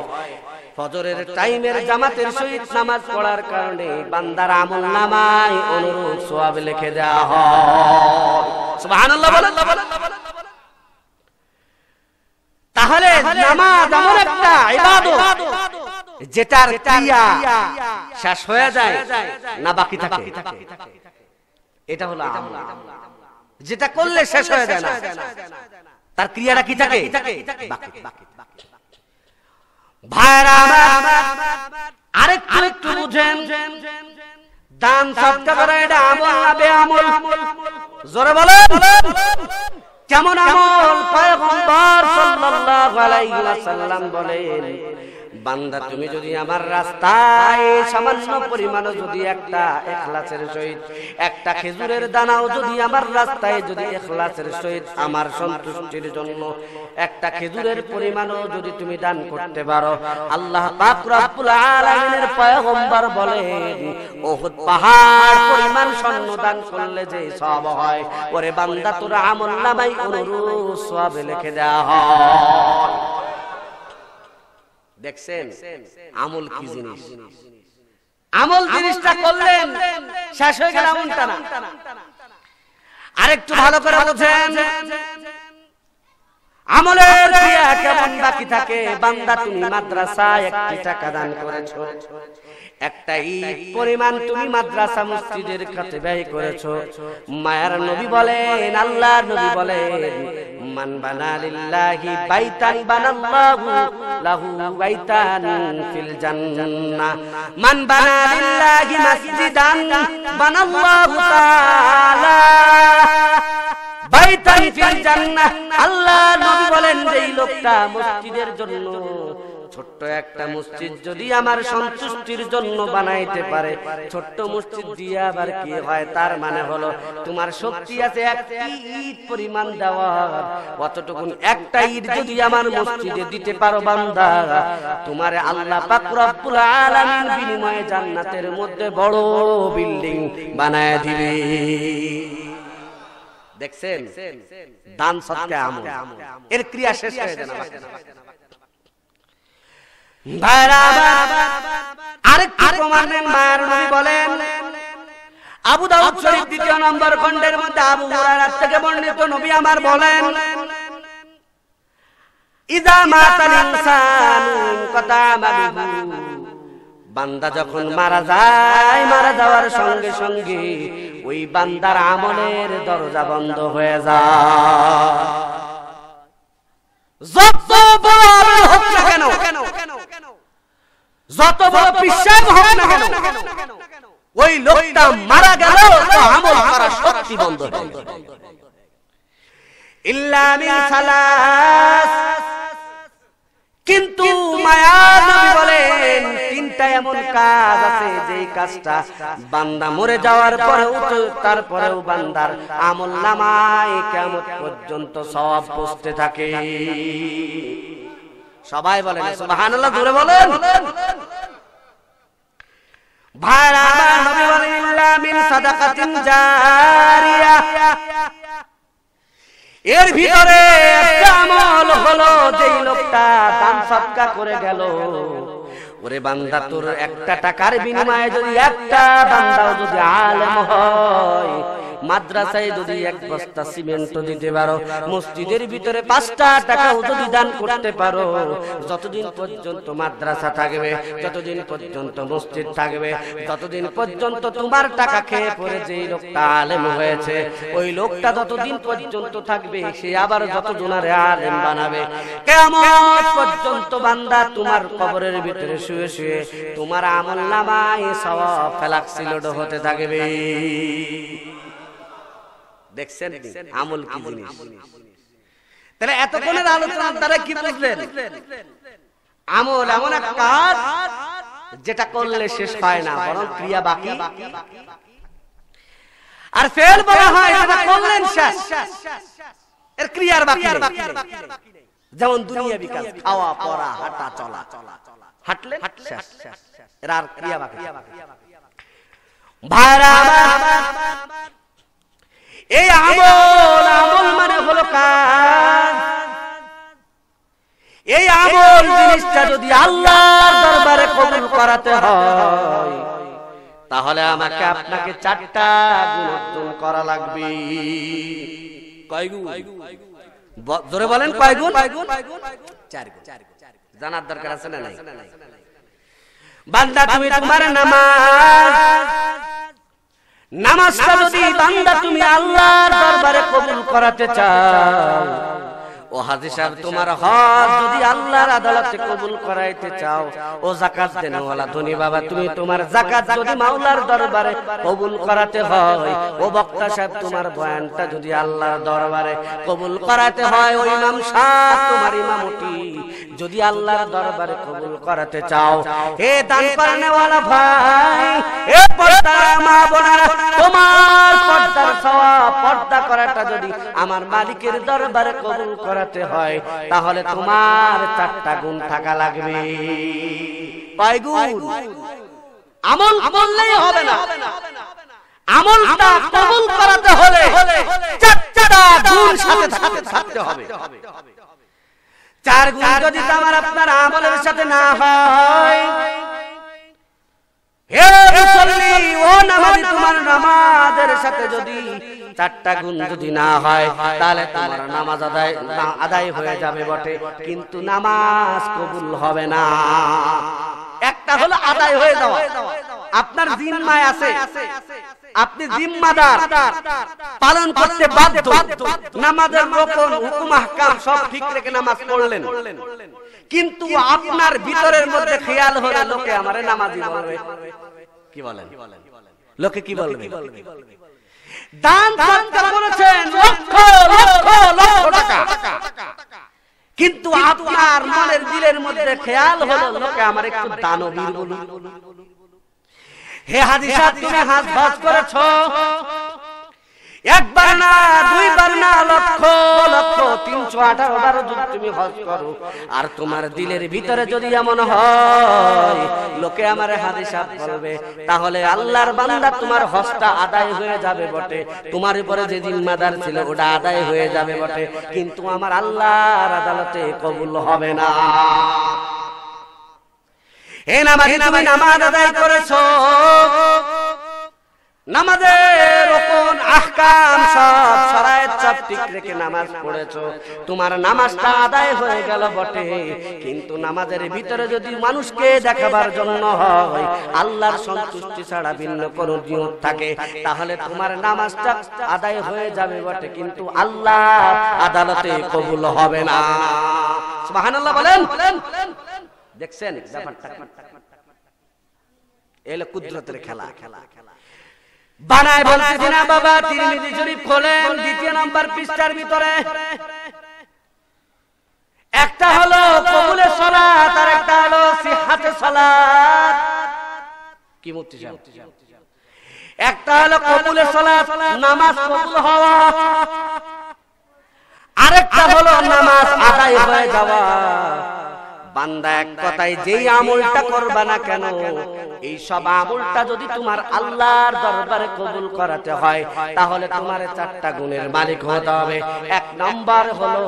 ফজরের টাইমের জামাতের সহিত নামাজ পড়ার কারণে বান্দার আমলনামায় অনুরূপ সওয়াব লিখে দেওয়া হয়। সুবহানাল্লাহ বলেন। তাহলে নামাজ এমন একটা ইবাদত যেটার ক্রিয়া শেষ হয়ে যায় না বাকি থাকে, এটা হলো আমল। যেটা করলে শেষ হয়ে যায় না, তার ক্রিয়াটা কি থাকে? বাকি। ভাইরা আমার, আরেকটু বুঝেন, দান সদকা করা এটা আমল না বেআমল? জোরে বলেন কেমন আমল? পয়গম্বর সাল্লাল্লাহু আলাইহি ওয়াসাল্লাম বলেন, বান্দা তুমি যদি আমার রাস্তায় সামান্য পরিমাণও যদি একটা ইখলাসের সহিত একটা খেজুরের দানাও যদি আমার রাস্তায় যদি ইখলাসের সহিত আমার সন্তুষ্টির জন্য একটা খেজুরের পরিমাণও যদি তুমি দান করতে পারো, আল্লাহ পাক রব্বুল আলামিনের পয়গম্বর বলেন উহুদ পাহাড় পরিমাণ স্বর্ণ দান করলে যে সওয়াব হয়, ওরে বান্দা তোর আমলনামায় অনুরূপ সওয়াব লিখে দেওয়া হয়। দেখছেন আমল কি জিনিস? আমল জিনিসটা করলেন শেষ হয়ে গেল এমনটা না। আরেকটু ভালো করে বুঝেন, আমলের ক্রিয়া কেমন বাকি থাকে? বান্দা তুমি মাদ্রাসায় 1 টাকা দান করেছো, একটা ঈদ পরিমাণ তুমি মাদ্রাসা মসজিদের কাছে ব্যয় করেছো, মায়ার নবী বলেন, আল্লাহর নবী বলেন, মান বানা লিল্লাহি বাইতান বানাল্লাহু লাহু বাইতান ফিল জান্নাহ মান বানা লিল্লাহি মাসজিদান বানাল্লাহু তাআলা বাইতান ফিল জান্নাহ। আল্লাহ নবী বলেন যে এই লোকটা মসজিদের জন্য ছোট্ট একটা মসজিদ যদি আমার সন্তুষ্টির জন্য বানাইতে পারে, ছোট্ট মসজিদ দিয়ে আবার কি হয়, তার মানে হলো তোমার শক্তি আছে একটি ইট পরিমাণ দেওয়ার, অতটুকুন একটা ইট যদি আমার মসজিদে দিতে পারো বান্দা, তোমারে আল্লাহ পাক রব্বুল আলামিন বিনিময়ে জান্নাতের মধ্যে বড় বিল্ডিং বানায় দিবে। দেখছেন দান সদকা আমল, এর ক্রিয়া শেষ হয়ে যায় না। আরেকটি প্রমাণ দেন, মায়ের নবী বলেন, আবু দাউদ শরীফ 2 নম্বর খণ্ডের মধ্যে আবু হুরায়রা থেকে বর্ণিত, নবী আমার বলেন, ইযা মাতাল ইনসানু ইনকাতা আমালুহু, বান্দা যখন মারা যায়, মারা যাওয়ার সঙ্গে সঙ্গে ওই বান্দার আমলের দরজা বন্ধ হয়ে যায়। যত বড় আমল হোক না কেন, যত বড় বিশ্বাস হোক না কেন, ওই লোকটা মারা গেল তো আমল করা শক্তি বন্ধ হয়ে গেল। ইল্লা মিন সালাস, কিন্তু মায়ার নবী বলেন 3টা এমন কাজ আছে যেই কাজটা বান্দা মরে যাওয়ার পরেও তারপরেও বান্দার আমলনামায় কিয়ামত পর্যন্ত সওয়াব পৌঁছতে থাকে। সবাই বলেন সুবহানাল্লাহ, জোরে বলেন। ভাইরা আমার নবী বলেন, ইল্লা মিন সাদাকাতিন জারিয়া, এর ভিতরে একটা আমল হলো যেই লোকটা দান সদকা করে গেল, ওরে বান্দা তোর একটা টাকার বিনিময়ে যদি একটা বান্দাও যদি আলেম হয়, মাদ্রাসায় যদি 1 বস্তা সিমেন্ট দিতে পারো, মসজিদের ভিতরে 5টা টাকাও যদি দান করতে পারো, যতদিন পর্যন্ত মাদ্রাসা থাকবে, যতদিন পর্যন্ত মসজিদ থাকবে, ততদিন পর্যন্ত তোমার টাকা খেয়ে পড়ে যেই লোকটা আলেম হয়েছে, ওই লোকটা যতদিন পর্যন্ত থাকবে সে আবার যতজনারে আলেম বানাবে। কিয়ামত পর্যন্ত বান্দা তোমার কবরের ভিতরে শুয়ে শুয়ে তোমার আমলনামায় সওয়াব ফেলাক্সিলোড হতে থাকবে। দেখছেন আমল কি জিনিস? তাহলে এতক্ষণের আলোচনার দ্বারা কি বুঝলেন? আমল এমন এক কাজ যেটা করলে শেষ হয় না, বরং ক্রিয়া বাকি, আর ফেল বলা হয় যেটা করলেন শেষ, এর ক্রিয়ার বাকি নেই। যেমন দুনিয়াবি কাজ, খাওয়া পড়া হাঁটা চলা, হাঁটলেন শেষ, এর আর ক্রিয়া বাকি। ভাইরা এই আমল, আমল মানে হলো কাজ। এই আমল জিনিসটা যদি আল্লাহর দরবারে কবুল করাতে হয়, তাহলে আমাকে আপনাকে 4টা গুণ অর্জন করা লাগবে। কয় গুণ? জোরে বলেন, কয় গুণ? 4 গুণ। জানার দরকার আছে না নাই? বান্দা তুমি তোমার নামাজটা যদি বান্দা তুমি আল্লাহর দরবারে কবুল করাতে চাও, ও হাজী সাহেব তোমার হজ যদি আল্লাহর আদালতে কবুল করাইতে চাও, ও যাকাত দেনওয়ালা ধনী বাবা তুমি তোমার যাকাত যদি মাওলার দরবারে কবুল করাতে হয়, ও বক্তা সাহেব তোমার বয়ানটা যদি আল্লাহর দরবারে কবুল করাতে হয়, ও ইমাম সাহেব তোমার ইমামতি যদি আল্লাহর দরবারে কবুল করাতে চাও, হে দান করনেওয়ালা ভাই, হে পর্দা মা বোনেরা, তোমার পর্দার সওয়াব, পর্দা করাটা যদি আমার মালিকের দরবারে কবুল করাতে হয়, তাহলে তোমার 4টা গুণ থাকা লাগবে। কয় গুণ? আমল করলেই হবে না, আমলটা কবুল করাতে হলে 4টা গুণ সাথে থাকতে হবে। 4 গুণ যদি আমার আপনার আমলের সাথে না হয়, হে মুসল্লি ও নামাজি তোমার নামাজের সাথে যদি 4টা গুণ যদি না হয়, তাহলে তোমার নামাজ আদায় হয়ে যাবে বটে, কিন্তু নামাজ কবুল হবে না। একটা হলো আদায় হয়ে যাওয়া, আপনার জিম্মায় আছে আপনি জিম্মাদার, পালন করতে বাধ্য। নামাজের রকম হুকুম আহকাম সব ঠিক রেখে নামাজ পড়লেন, কিন্তু আপনার ভিতরের মধ্যে খেয়াল হলো লোকে আমারে নামাজি বলবে। কি বলেন? লোকে কি বলবে? দান সদকা করেছেন লক্ষ লক্ষ লক্ষ টাকা, কিন্তু আপনার মনের দিলের মধ্যে খেয়াল হলো লোকে আমার একটু দানবীর বলুন। হে হাদিসা, তুমি হাত ভাঁজ করেছো একবার না, দুইবার না, লক্ষ লক্ষ 318 বার যদি তুমি হজ করো, আর তোমার দিলের ভিতরে যদি এমন হয় লোকে আমার হাদিসা বলবে, তাহলে আল্লাহর বান্দা তোমার হজটা আদায় হয়ে যাবে বটে, তোমার উপরে যে জিম্মাদার ছিল ওটা আদায় হয়ে যাবে বটে, কিন্তু আমার আল্লাহর আদালতে কবুল হবে না। হে নামাজি, তুমি নামাজ আদায় করেছো, নামাজের রকম আহকাম সব শরায়েত সব ঠিক রেখে নামাজ পড়েছো, তোমার নামাজটা আদায় হয়ে গেল বটে, কিন্তু নামাজের ভিতরে যদি মানুষকে দেখাবার জন্য হয়, আল্লাহর সন্তুষ্টি ছাড়া ভিন্ন কোন নিয়ত থাকে, তাহলে তোমার নামাজটা আদায় হয়ে যাবে বটে, কিন্তু আল্লাহ আদালতে কবুল হবে না। সুবহানাল্লাহ বলেন। দেখছেন ব্যাপারটা? এলো কুদরতের খেলা। বানায় বলতেছি না বাবা, তিরমিজি শরীফ খোলেন 2 নম্বর পৃষ্ঠার ভিতরে একটা হলো কবুলের সালাত আর একটা হলো সিহাতে সালাত। কি মুফতি সাহেব? একটা হলো কবুলের সালাত, নামাজ কবুল হওয়া, আরেকটা হলো নামাজ আদায় হয়ে যাওয়া। বান্দা এক কথায় যেই আমলটা করবা না কেন, এই সব আমলটা যদি তোমার আল্লাহর দরবারে কবুল করাতে হয়, তাহলে তোমার 4টা গুণের মালিক হতে হবে। 1 নম্বর হলো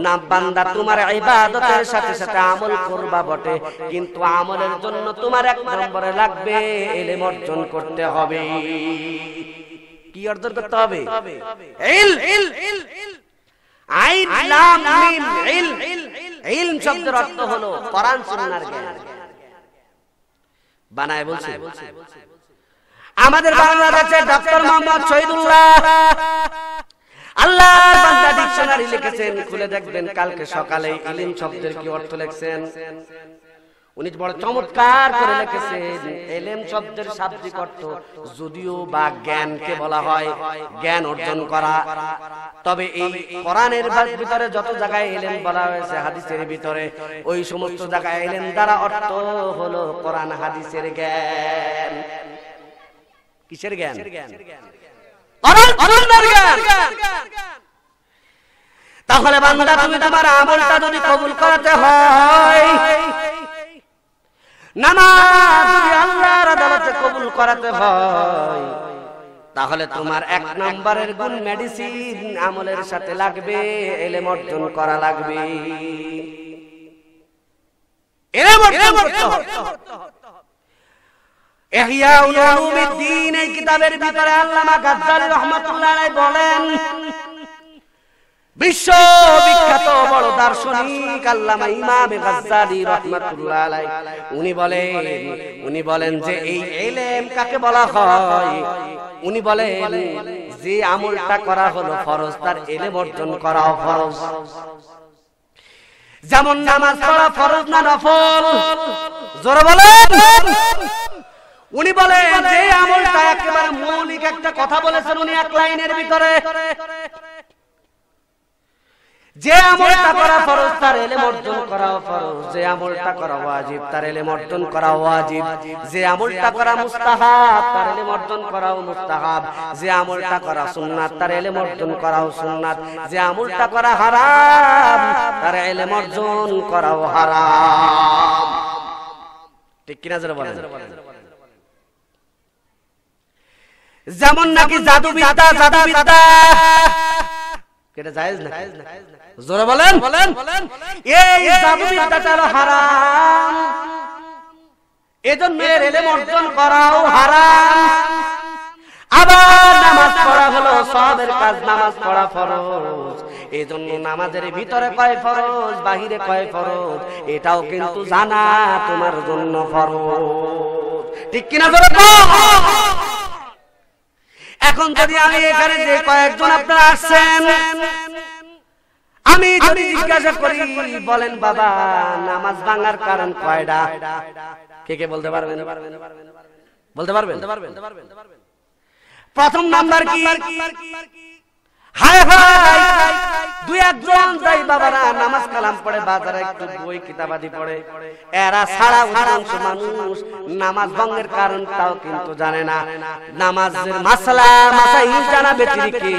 না বান্দা তোমার ইবাদতের সাথে সাথে আমল করবা বটে, কিন্তু আমলের জন্য তোমার 1 নম্বরে লাগবে ইলম অর্জন করতে হবে। কি অর্জন করতে হবে? আইন লাম মিম ইলম। ইলম শব্দের অর্থ হলো কোরআন সুন্নাহর জ্ঞান। বানায় বলছে আমাদের বাংলাদেশে ডক্টর মোহাম্মদ শহীদুল্লাহ আল্লাহর বান্দা ডিকশনারি লিখেছেন, খুলে দেখবেন কালকে সকালে ইলম শব্দের কি অর্থ লিখছেন। উনি বড় চমৎকার করে লিখেছেন। ইলম শব্দের শাব্দিক অর্থ যদিও বা জ্ঞানকে বলা হয়, জ্ঞান অর্জন করা, তবে এই কোরআনের ভিতরে যত জায়গায় ইলম বলা হয়েছে হাদিসের ভিতরে, ওই সমস্ত জায়গায় ইলম দ্বারা অর্থ হলো কোরআন হাদিসের জ্ঞান। কিসের জ্ঞান? কোরআন সুন্নাহর জ্ঞান। তাহলে বান্দা তুমি তোমার আমলটা যদি কবুল করতে হয়, নামাজ যদি আল্লাহর আদালতে কবুল করাতে হয়, তাহলে তোমার 1 নম্বরের গুণ মেডিসিন আমলের সাথে লাগবে, ইলম অর্জন করা লাগবে। ইলম অর্জন করতে হবে। ইহয়া উলুমিদ্দিন এই কিতাবের ভিতরে আল্লামা গাজ্জালী রাহমাতুল্লাহ আলাইহি বলেন, বিশ্ব বিখ্যাত বড় দার্শনিক আল্লামা ইমাম গাজ্জালী রাহমাতুল্লাহ আলাইহি উনি বলেন যে এই ইলম কাকে বলা হয়। উনি বলেন যে আমলটা করা হলো ফরজ, তার ইলম অর্জন করাও ফরজ। যেমন নামাজ পড়া ফরজ না নফল? জোরে বলেন। উনি বলেন যে আমলটা একেবারে মৌলিক একটা কথা বলেছেন উনি 1 লাইনের ভিতরে, যে আমলটা করা ফরজ তার ইলম অর্জন করাও ফরজ, যে আমলটা করা ওয়াজিব তার ইলম অর্জন করা ওয়াজিব, যে আমলটা করা মুস্তাহাব তার ইলম অর্জন করাও মুস্তাহাব, যে আমলটা করা সুন্নাত তার ইলম অর্জন করাও সুন্নাত, যে আমলটা করা হারাম তার ইলম অর্জন করাও হারাম। ঠিক কিনা জোরে বলেন? যেমন নাকি জাদুবিদ্যা এটা জায়েজ না? জোরে বলেন। এই জাদুবিদ্যাটা হারাম, এজন্য এর ইলম অর্জন করাও হারাম। আবার নামাজ পড়া হলো সওয়াবের কাজ, নামাজ পড়া ফরজ, এজন্য নামাজের ভিতরে কয় ফরজ, বাহিরে কয় ফরজ, এটাও কিন্তু জানা তোমার জন্য ফরজ। ঠিক কিনা জোরে বল। এখন যদি আমি এখানে যে কয়েকজন আপনারা আসছেন, আমি যদি জিজ্ঞাসা করি বলেন বাবা নামাজ ভাঙার কারণ কয়টা, কে কে বলতে পারবেন? বলতে পারবেন? প্রথম নাম্বার কি? হায় হায়, দুই একজন যাই বাবারা নামাজ কালাম পড়ে, বাজারে একটু বই কিতাবাদি পড়ে, এরা ছাড়া অধিকাংশ মানুষ নামাজ ভঙ্গের কারণটাও কিন্তু জানে না। নামাজের মাসলা মাসাইল জানা ব্যতিরেকে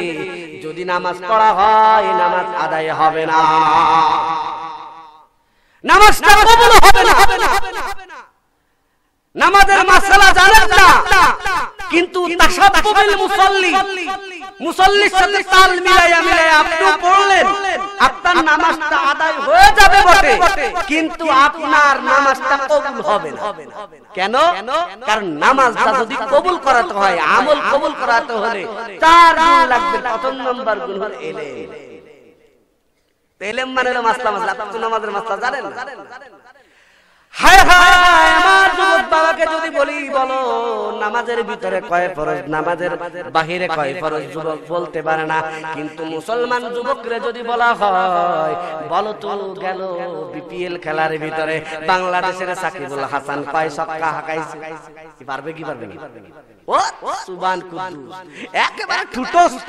যদি নামাজ পড়া হয় নামাজ আদায় হবে না, নামাজটা কবুল হবে না। নামাজের মাসলা জানেন না, কিন্তু তাশাব্বুবিল মুসাল্লি, মুসাল্লির সাথে তাল মিলাইয়া আপনি পড়লেন, আপনার নামাজটা আদায় হয়ে যাবে বটে, কিন্তু আপনার নামাজটা কবুল হবে না। কেন? কারণ নামাজটা যদি কবুল করাতে হয়, আমল কবুল করাতে হলে 4 গুণ লাগবে। প্রথম নাম্বার গুণ হলো ইলম। ইলম মানে হলো মাসলা। আপনি তো নামাজের মাসলা জানেন না। হায় হায়, আমার যুবক বাবাকে যদি বলি বলো নামাজের ভিতরে কয় ফরজ, নামাজের বাহিরে কয় ফরজ, যুবক বলতে পারে না। কিন্তু মুসলমান যুবকরে যদি বলা হয় বলো তো গেল বিপিএল খেলার ভিতরে বাংলাদেশের সাকিবুল হাসান কয় ছক্কা হাঁকাইছে, কি পারবে? কি পারবে? ও সুবহান কুদ্দুস, একেবারে ঠুটস্থ।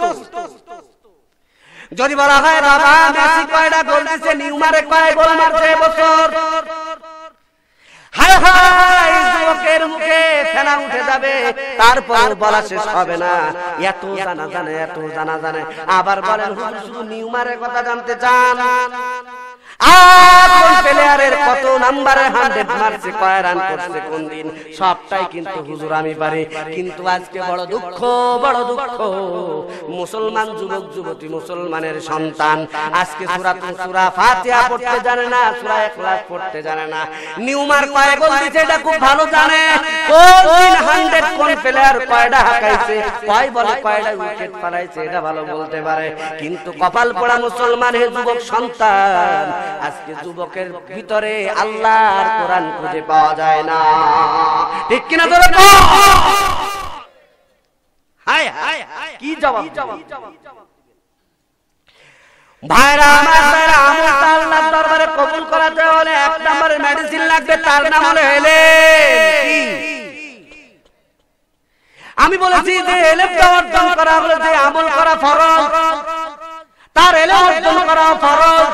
যদি বলা হয় বাবা মেসি কয়টা গোল দিয়েছে, নিউমারে কয় গোল মারছে এবছর, হায় হায়, যুবকের মুখে ফেনা উঠে যাবে, তারপর বলা শেষ হবে না। এত জানা জানে, এত জানা জানে, আবার বলেন হুজুর শুধু নিউমারের কথা জানতে চান, কোন প্লেয়ারের কত নম্বরে 100 মারছে, কয় রান করছে, কোন দিন, সবটাই কিন্তু হুজুর আমি পারি। কিন্তু আজকে বড় দুঃখ, বড় দুঃখ, মুসলমান যুবক যুবতী, মুসলমানের সন্তান আজকে সূরা ফাতিহা পড়তে জানে না, সূরা ইখলাস পড়তে জানে না, নিউমার কয় গোল দিয়েছে এটা খুব ভালো জানে, কোন দিন 100 কোন প্লেয়ার কয়টা হাঁকাইছে, কয় বলে কয়টা উইকেট ফলাইছে এটা ভালো বলতে পারে। কিন্তু কপাল পোড়া মুসলমান হে যুবক সন্তান, আজকে যুবকের ভিতরে আল্লাহর কোরআন খুঁজে পাওয়া যায় না, ঠিক কিনা? ধরে হায় হায়, কি জবাব? ভাইরা আমার, ভাইরা আমার, আল্লাহর দরবারে কবুল করাতে হলে 1 নম্বরের মেডিসিন লাগবে, তার নাম হলো ইলম। আমি বলেছি যে ইলমটা অর্জন করা হলো যে আমল করা ফরজ, তার ইলম অর্জন করা ফরজ।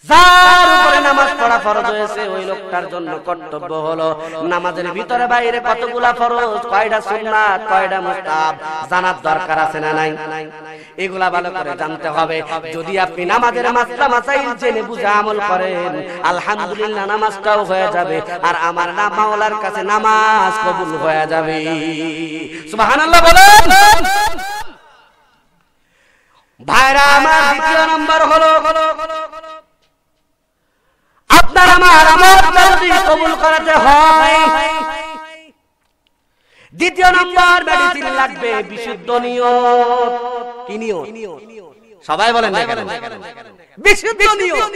যার উপরে নামাজ পড়া ফরজ হয়েছে ওই লোকটার জন্য কর্তব্য হলো নামাজের ভিতরে বাইরে কতগুলা ফরজ, কয়টা সুন্নাত, কয়টা মুস্তাহাব জানার দরকার আছে না নাই? এগুলা ভালো করে জানতে হবে। যদি আপনি নামাজের মাসলা মাসাইল জেনে বুঝে আমল করেন, আলহামদুলিল্লাহ নামাজটাও হয়ে যাবে, আর আমার নাম মাওলার কাছে নামাজ কবুল হয়ে যাবে। সুবহানাল্লাহ বলেন। ভাইরা আমার, দ্বিতীয় নম্বর হলো আপনার আমার আমল যদি কবুল করাতে হয়, দ্বিতীয় নম্বর মেডিসিন লাগবে বিশুদ্ধ নিয়ত। কি নিয়ত? সবাই বলেন না কেন? বিশুদ্ধ নিয়ত।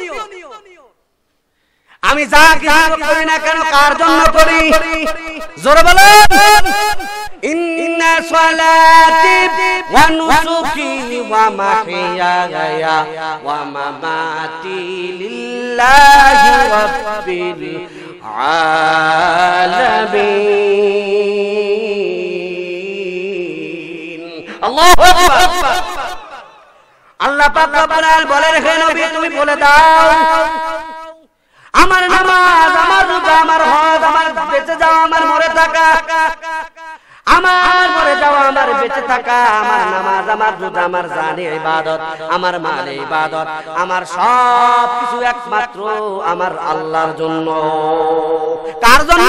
আমি যা কিছু করি না কেন কার জন্য করি? জোরে বলেন। ইন্না সালাতি ওয়া নুসুকি ওয়া মাহইয়ায়া ওয়া মামাতি লিল্লাহি রাব্বিল আলামিন। আল্লাহু আকবার। আল্লাহ পাক রব্বুল আলামিন বলেন, হে নবী তুমি বলে দাও আমার নামাজ, আমার রোজা, আমার হজ, আমার বেঁচে যাওয়া, আমার মরে থাকা, আমার মরে যাওয়া, আমার বেঁচে থাকা, আমার নামাজ, আমার রোজা, আমার জানে ইবাদত, আমার মালে ইবাদত, আমার সব কিছু একমাত্র আমার আল্লাহর জন্য। কার জন্য?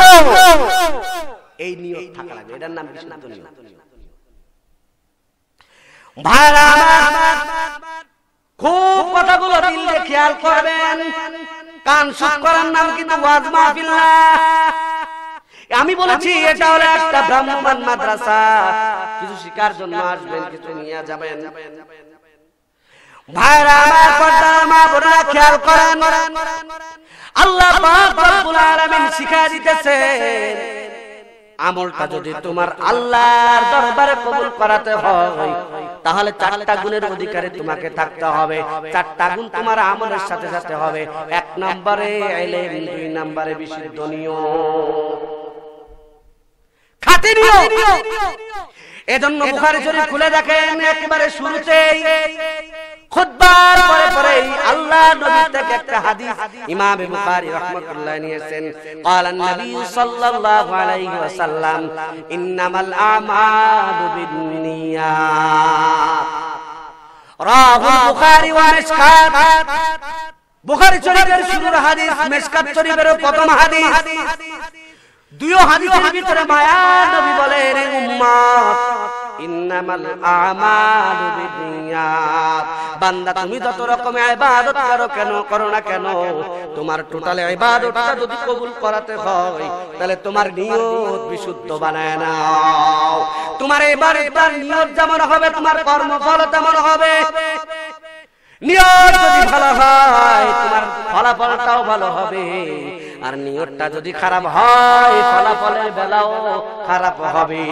এই নিয়ত থাকা লাগবে, এটার নাম বিশুদ্ধ নিয়ত। ভাইরা আমার, খুব কথাগুলো দিল দিয়ে খেয়াল করবেন, কান সুখ করার নাম কিন্তু ওয়াজ মাহফিল না। আমি বলেছি এটা হলো একটা ব্রাহ্মণ মাদ্রাসা, কিছু শিকার জন্য আসবেন, কিছু নিয়ে যাবেন। ভাইরা আমার, পর্দার মা বোনেরা খেয়াল করেন, আল্লাহ পাক রব্বুল আলামিন শিখায় দিতেছেন আমলটা যদি তোমার আল্লাহর দরবারে কবুল করাতে হয় তাহলে 4টা গুণের অধিকারী তোমাকে থাকতে হবে। 4টা গুণ তোমার আমলের সাথে সাথে হবে। 1 নম্বরে ইলম, 2 নম্বরে বিশুদ্ধ নিয়ত, খাঁটি নিয়ত। এজন্য বুখারী শরীফ খুলে দেখেন, একেবারে শুরুতেই খুতবার পরে পরে আল্লাহ নবী থেকে একটা হাদিস ইমাম বুখারী রাহমাতুল্লাহ নিয়েছেন। ক্বালান নবী সাল্লাল্লাহু আলাইহি ওয়াসাল্লাম ইন্নামাল আমালু বিন্নিয়াত, রাহুল বুখারী ওয়া মিশকাত। বুখারী শরীফের শুরুর হাদিস, মিশকাত শরীফের প্রথম হাদিস। দুই হাদিসের ভিতরে মায়া নবী বলেন, উম্মত ইন্নামাল আমালু বিন্নিয়াত, বান্দা তুমি যত রকমের ইবাদত করো না কেন, তোমার টোটাল ইবাদতটা যদি কবুল করাতে হয় তাহলে তোমার নিয়ত বিশুদ্ধ বানায় নাও। তোমার ইবাদতের নিয়ত যেমন হবে তোমার কর্মফল তেমন হবে। নিয়ত যদি ভালো হয় তোমার ফলাফলটাও ভালো হবে, আর নিয়তটা যদি খারাপ হয় ফলাফলের বেলাও খারাপ হবে।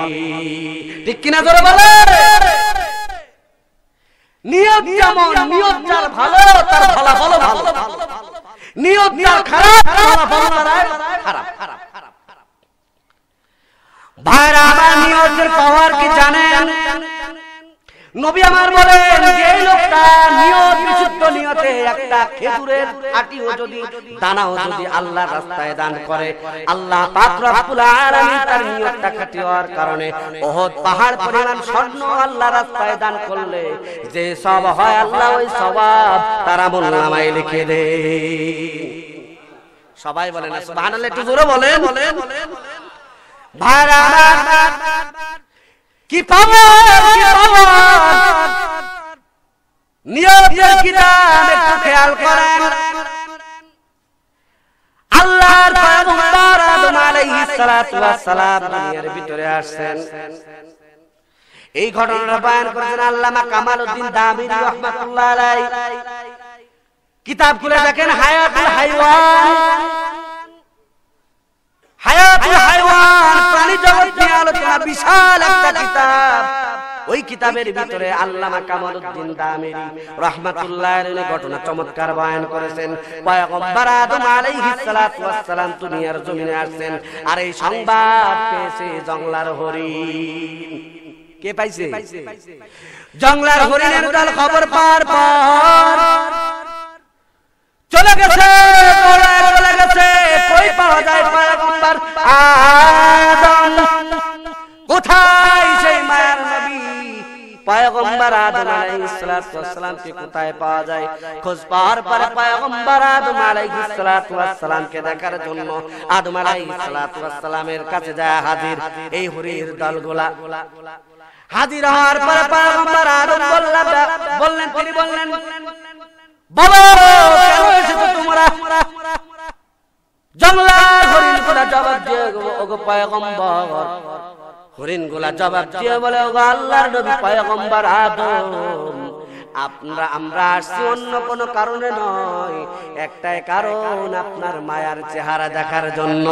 ঠিক কিনা জোরে বলে? নিয়ত যেমন, নিয়ত যার ভালো তার ফলাফলও ভালো, নিয়ত যার খারাপ ফলাফল তার খারাপ। ভাইরা আমার, নিয়তের পাওয়ার কি জানেন? নবী আমার বলেন, যে লোকটা নিয়ত বিশুদ্ধ নিয়তে একটা খেজুরের আটিও যদি দানাও যদি আল্লাহর রাস্তায় দান করে, আল্লাহ পাক রব্বুল আলামিন তার নিয়তটা খাঁটি হওয়ার কারণে উহুদ পাহাড় পরিমাণ স্বর্ণ আল্লাহর রাস্তায় দান করলে যে সওয়াব হয় আল্লাহ ওই সওয়াব তার আমলনামায় লিখে দেন। সবাই বলেন না সুবহানাল্লাহ, একটু জোরে বলেন। ভাইরা আমার, কি পাওয়ার, কি পাওয়ার! নিয়তের কিতাব একটু খেয়াল করেন। আল্লাহর পয়গম্বর আদম আলাইহিস সালাতু ওয়াস সালাম দুনিয়ার ভিতরে আসেন। এই ঘটনাটা বয়ান করেছেন আল্লামা কামালউদ্দিন দামিরি রাহমাতুল্লাহ আলাইহি। কিতাব খুলে দেখেন, হায়াতুল হাইওয়ান, হায়াতুল হাইওয়ান, প্রাণী জগৎ নিয়ে আলোচনা, বিশাল একটা কিতাব। ওই কিতাবের ভিতরে আল্লামা কামালউদ্দিন দামিরি রাহমাতুল্লাহ আলাইহি ঘটনা চমৎকার বয়ান করেছেন। পয়গম্বর আদম আলাইহিস সালাতু ওয়াস সালাম দুনিয়ার জমিনে আসেন, আর এই সংবাদ পেয়েছে জংলার হরিণ। কে পাইছে? জংলার হরিণের দল খবর পাওয়ার পর চলে গেছে, চলে গেছে। কই পাওয়া যায় পয়গম্বর আদম? কোথায় সেই মায়ার নবী পয়গম্বর আদম আলাইহিস সালাতু ওয়াস সালামকে কোথায় পাওয়া যায়? খোঁজ পাওয়ার পরে পয়গম্বর আদম আলাইহিস সালাতু ওয়াস সালামকে দেখার জন্য আদম আলাইহিস সালাতু ওয়াস সালামের কাছে যায় হাজির এই হরিণের দলগুলা। হাজির হওয়ার পরে পয়গম্বর আদম বললেন, তিনি বললেন, বলো কেন এসেছো তোমরা? জংলার হরিণগুলা জবাব দিয়ে, ওগো পয়গম্বর, হরিণগুলা জবাব দিয়ে বলে, ওগো আল্লাহর নবী পয়গম্বর আদম, আমরা আসছি অন্য কোনো কারণে নয়, একটাই কারণ, আপনার মায়ার চেহারা দেখার জন্য।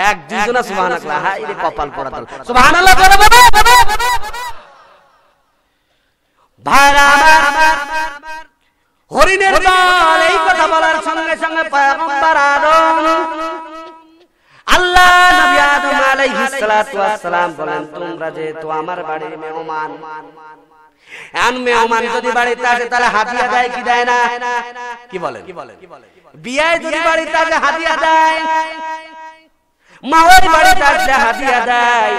এক দুইজনা সুবহানাল্লাহ, হায় রে কপাল পোড়া দল, সুবহানাল্লাহ বলে বলে। ভাইরা আমার, হরিণের দল এই কথা বলার সঙ্গে সঙ্গে পয়গম্বর আদম, আল্লাহ নবী আদম আলাইহিস সালাতু ওয়াস সালাম বলেন, তোমরা যেহেতু আমার বাড়ির মেহমান, এমন মেহমান যদি বাড়িতে আসে তাহলে হাদিয়া দেয় কি দেয় না? কি বলেন? বিয়ায় যদি বাড়িতে আসে হাদিয়া দেয়, মাওয়ার বাড়িতে আসলে হাদিয়া দেয়,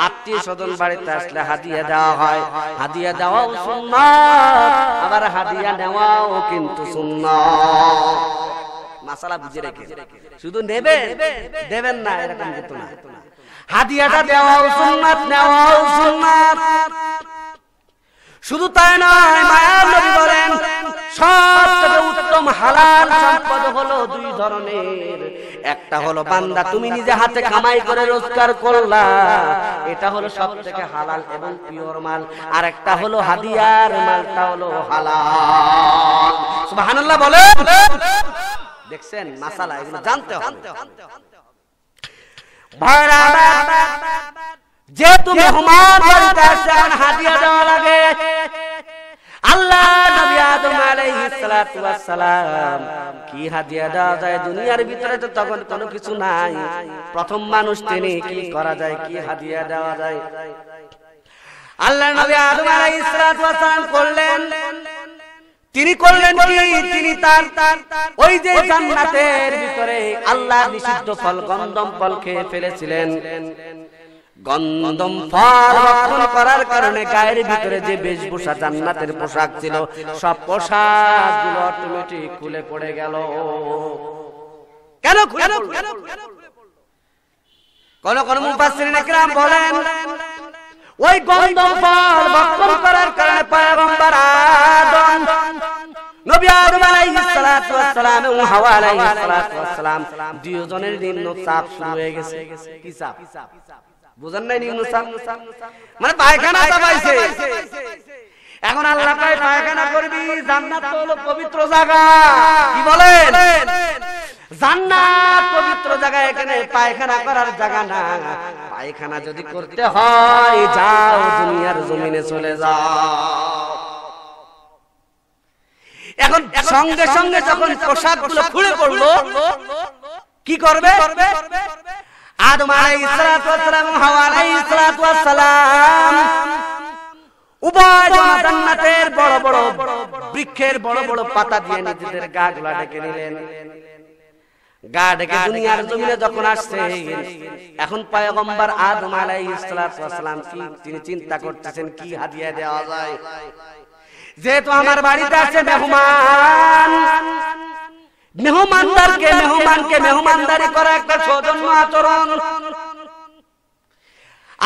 আত্মীয় স্বজন বাড়িতে আসলে হাদিয়া দেওয়া হয়। হাদিয়া দেওয়াও সুন্নাত, আবার হাদিয়া নেওয়াও কিন্তু সুন্নাত। মাসালা বুঝে রেখে, শুধু নেবেন দেবেন না এরকম কিন্তু না। হাদিয়াটা দেওয়াও সুন্নাত, নেওয়াও সুন্নাত। শুধু তাই নয়, মায়ার নবী বলেন, সবথেকে উত্তম হালাল সম্পদ হলো দুই ধরনের। একটা হলো বান্দা তুমি নিজে হাতে কামাই করে রোজগার করলা, এটা হলো সবথেকে হালাল এবং পিওর মাল। আর একটা হলো হাদিয়ার মালটা হলো হালাল। সুবহানাল্লাহ বলেন। দেখছেন মাসালা, এগুলো জানতে হবে। ভাইরা যেহেতু মেহমান বাড়িতে আসছে এখন হাদিয়া দেওয়া লাগে। আল্লাহ নবী আদম আলাইহিস সালাতু ওয়াস সালাম কি হাদিয়া দেওয়া যায়? দুনিয়ার ভিতরে তো তখন কোনো কিছু নাই, প্রথম মানুষ তিনি, কি করা যায়, কি হাদিয়া দেওয়া যায়? আল্লাহ নবী আদম আলাইহিস সালাতু ওয়াস সালাম করলেন, তিনি করলেন কি? তিনি তার ওই যে জান্নাতের ভিতরে আল্লাহ নিষিদ্ধ ফল গন্ধম ফল খেয়ে ফেলেছিলেন। গন্ধম ফল ভক্ষণ করার কারণে গায়ের ভিতরে যে বেশভূষা জান্নাতের পোশাক ছিল সব পোশাকগুলো অটোমেটিক খুলে পড়ে গেল। কেন? কোন কোন মুফাসসিরিন ইকরাম বলেন ওই গন্ধম ফল ভক্ষণ করার কারণে পয়গম্বর আদম, নবী আদম আলাইহিস সালাতু ওয়াস সালাম এবং হাওয়া আলাইহিস সালাতু ওয়াস সালাম দুইজনের নিম্ন চাপ শুরু হয়ে গেছে। কি চাপ? বুঝেন নাই? নিম্ন চাপ মানে পায়খানা চাপাইছে। এখন আল্লাহ কয় পায়খানা করবি, জান্নাত তো হলো পবিত্র জায়গা। কি বলেন? জান্নাত পবিত্র জায়গা, এখানে পায়খানা করার জায়গা না। পায়খানা যদি করতে হয় যাও দুনিয়ার জমিনে চলে যাও। এখন সঙ্গে সঙ্গে যখন পোশাকগুলো খুলে পড়লো, কি করবে? আদম আলাইহিস সালাতু ওয়াস সালাম এবং হাওয়া আলাইহিস সালাতু ওয়াস সালাম উভয় জান্নাতের বড় বড় বৃক্ষের বড় বড় পাতা দিয়ে নিজেদের গা গুলা ঢেকে নিলেন। গা ঢেকে দুনিয়ার জমিনে যখন আসছে, এখন পয়গম্বর আদম আলাইহিস সালাতু ওয়াস সালাম তিনি চিন্তা করতেছেন কি হাদিয়া দেওয়া যায়। যেহেতু আমার বাড়িতে আছে মেহমান, মেহমানকে মেহমানদারি করা একটা সৌজন্য আচরণ।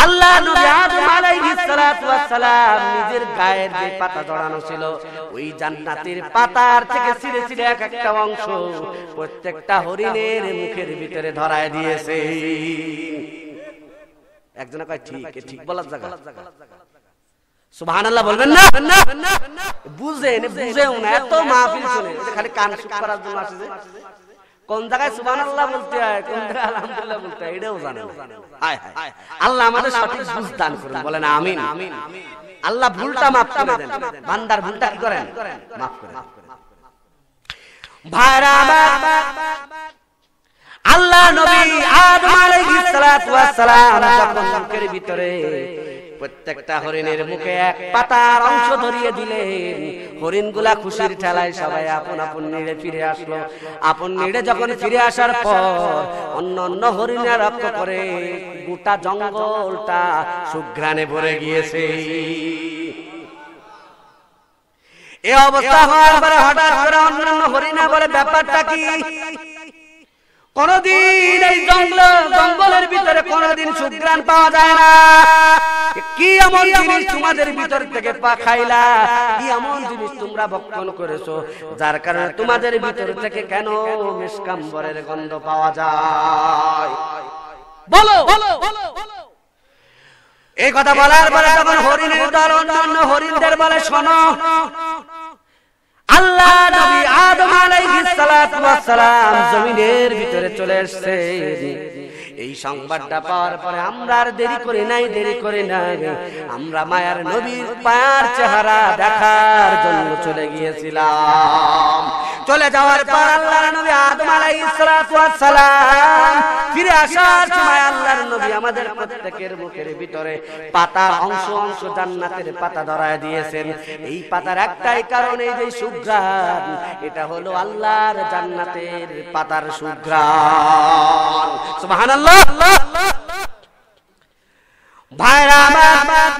আল্লাহ নবী আদম আলাইহিস সালাতু ওয়াস সালাম নিজের গায়ের যে পাতা জড়ানো ছিল ওই জান্নাতের পাতার থেকে ছিঁড়ে ছিঁড়ে এক একটা অংশ প্রত্যেকটা হরিণের মুখের ভিতরে ধরায় দিয়েছে। একজনে কয় ঠিক বলার জায়গা। সুবহানাল্লাহ বলবেন না? বুঝেন বুঝেও না, এত মাহফিল শুনে খালি কান সুখ করার জন্য আসে। যে কোন জায়গায় সুবহানাল্লাহ বলতে হয়, কোন জায়গায় আলহামদুলিল্লাহ বলতে হয় এটাও জানে না। আল্লাহ আমাদের সঠিক বুঝ দান করুন, বলেন আমিন। আল্লাহ ভুলটা মাফ করে দেন, বান্দার ভুলটা কি করেন? মাফ করেন। ভাইরা আল্লাহ নবী আদম আলাইহিস সালাতু ওয়াস সালাম যখন মুখের ভিতরে প্রত্যেকটা হরিণের মুখে এক পাতার অংশ ধরিয়ে দিলেন, হরিণগুলা খুশির ঠেলায় সবাই আপন আপন নিড়ে ফিরে আসলো। আপন নিড়ে যখন ফিরে আসার পর অন্য অন্য হরিণা লক্ষ্য করে গোটা জঙ্গলটা সুঘ্রাণে ভরে গিয়েছে। এই অবস্থা হওয়ার পরে হঠাৎ করে অন্যান্য হরিণা বলে ব্যাপারটা কি? কোনদিন এই জঙ্গলের ভিতরে কোনদিন সুঘ্রাণ পাওয়া যায় না। কি এমন জিনিস তোমাদের ভিতর থেকে খাইলা? কি এমন জিনিস তোমরা ভক্ষণ করেছো যার কারণে তোমাদের ভিতর থেকে কেন মিষ্কাম্বরের গন্ধ পাওয়া যায়? বলো। এই কথা বলার পরে তখন হরিণের দল অন্যান্য হরিণদের বলে, শোনো, আল্লাহ নবী আদম আলাইহিস সালাতু ওয়াস সালাম জমিনের ভিতরে চলে আসছে। এই সংবাদটা পাওয়ার পরে আমরা আর দেরি করে নাই, আমরা মায়ার নবীর পায়ার চেহারা দেখার জন্য চলে গিয়েছিলাম। চলে যাওয়ার পর আল্লাহর নবী আদম আলাইহিস সালাতু ওয়াস সালাম ফিরে আসার সময় আল্লাহর নবী আমাদের প্রত্যেকের মুখের ভিতরে পাতার অংশ জান্নাতের পাতা ধরায় দিয়েছেন। এই পাতার একটাই কারণ, এই যে সুঘ্রাণ, এটা হলো আল্লাহর জান্নাতের পাতার সুঘ্রাণ। সুবহানাল্লাহ। ভাইরা আমার,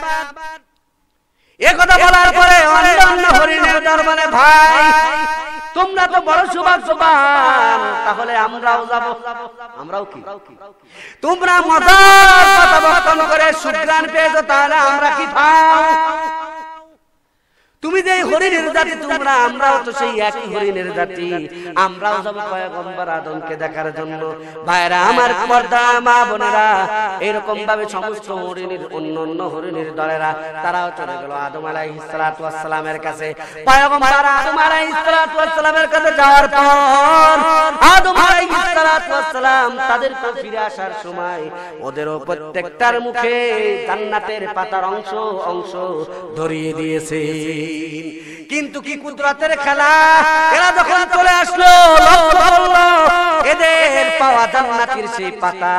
এ কথা বলার পরে অন্যান্য হরিণের দরবারে, ভাই তোমরা তো বড় সৌভাগ্যবান, তাহলে আমরাও যাব। আমরাও কি? তোমরা মজার কথা বর্তন করে সুঘ্রাণ পেয়েছো, তাহলে আমরা কি পাও? তুমি যে হরিণের জাতি, তোমরা আমরাও তো সেই একই হরিণের জাতি, আমরাও যাব পয়গম্বর আদমকে দেখার জন্য। ভাইরা আমার, পর্দা মা বোনেরা, এরকম ভাবে সমস্ত হরিণের অন্য হরিণের দলেরা তারাও চলে গেল আদম আলাইহিস সালাতু ওয়াস সালামের কাছে। পয়গম্বর আদম আলাইহিস সালাতু ওয়াস সালামের কাছে যাওয়ার পর আদম আলাইহিস সালাতু ওয়াস সালাম তাদেরকে ফিরে আসার সময় ওদেরও প্রত্যেকটার মুখে জান্নাতের পাতার অংশ অংশ ধরিয়ে দিয়েছে। কিন্তু কি কুদরতের খেলা, এরা যখন চলে আসলো এদের পাওয়া জান্নাতের সেই পাতা,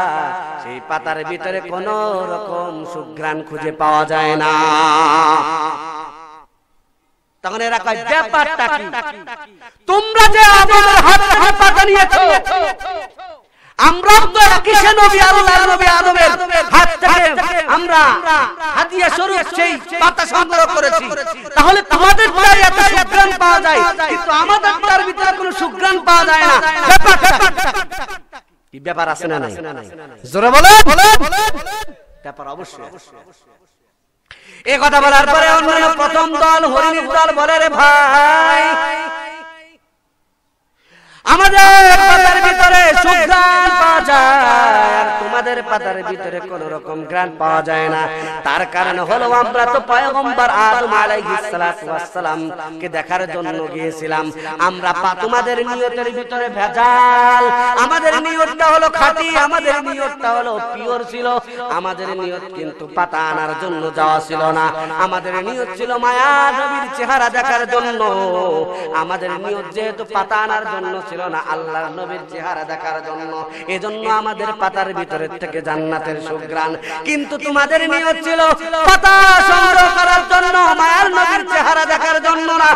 সেই পাতার ভিতরে কোন রকম সুঘ্রাণ খুঁজে পাওয়া যায় না। তখন এরা কয়, ব্যাপারটা কি? তোমরা যে আদমের হাত থেকে পাতা নিয়েছো, আমরা তো একই নবী, আল্লাহর নবী আদমের হাত থেকে আমরা হাদিয়া স্বরূপ সেই পাতা সংগ্রহ করেছি, তাহলে তোমাদের চাই এত সুঘ্রাণ পাওয়া যায়, কিন্তু আমাদের তার ভিতরে কোনো সুঘ্রাণ পাওয়া যায় না। কি ব্যাপার আছে না নাই? জোরে বলে ব্যাপার অবশ্যই। এই কথা বলার পরে অন্যান্য প্রথম দল হরিণীর দল বলে, রে ভাই, আমাদের পাতার ভিতরে সুঘ্রাণ পাওয়া যায় আর তোমাদের পাতার ভিতরে কোন রকম ঘ্রাণ পাওয়া যায় না। তার কারণ হলো আমরা তো পয়গম্বর আদম আলাইহিস সালাতু ওয়াস সালাম কে দেখার জন্য গিয়েছিলাম। আমরা তোমাদের নিয়তের ভিতরে ভেজাল, আমাদের নিয়তটা হলো খাঁটি, আমাদের নিয়তটা হলো পিওর ছিল। আমাদের নিয়ত কিন্তু পাতা আনার জন্য যাওয়া ছিল না, আমাদের নিয়ত ছিল মায়া নবীর চেহারা দেখার জন্য। আমাদের নিয়ত যেহেতু পাতা আনার জন্য ছিল না, আল্লাহর নবীর চেহারা দেখার জন্য, এজন্য আমাদের পাতার ভিতরে থেকে জান্নাতের সুঘ্রাণ। কিন্তু তোমাদের নিয়ত ছিল পাতা সংগ্রহ করার জন্য, মায়ার নবীর চেহারা দেখার জন্য না,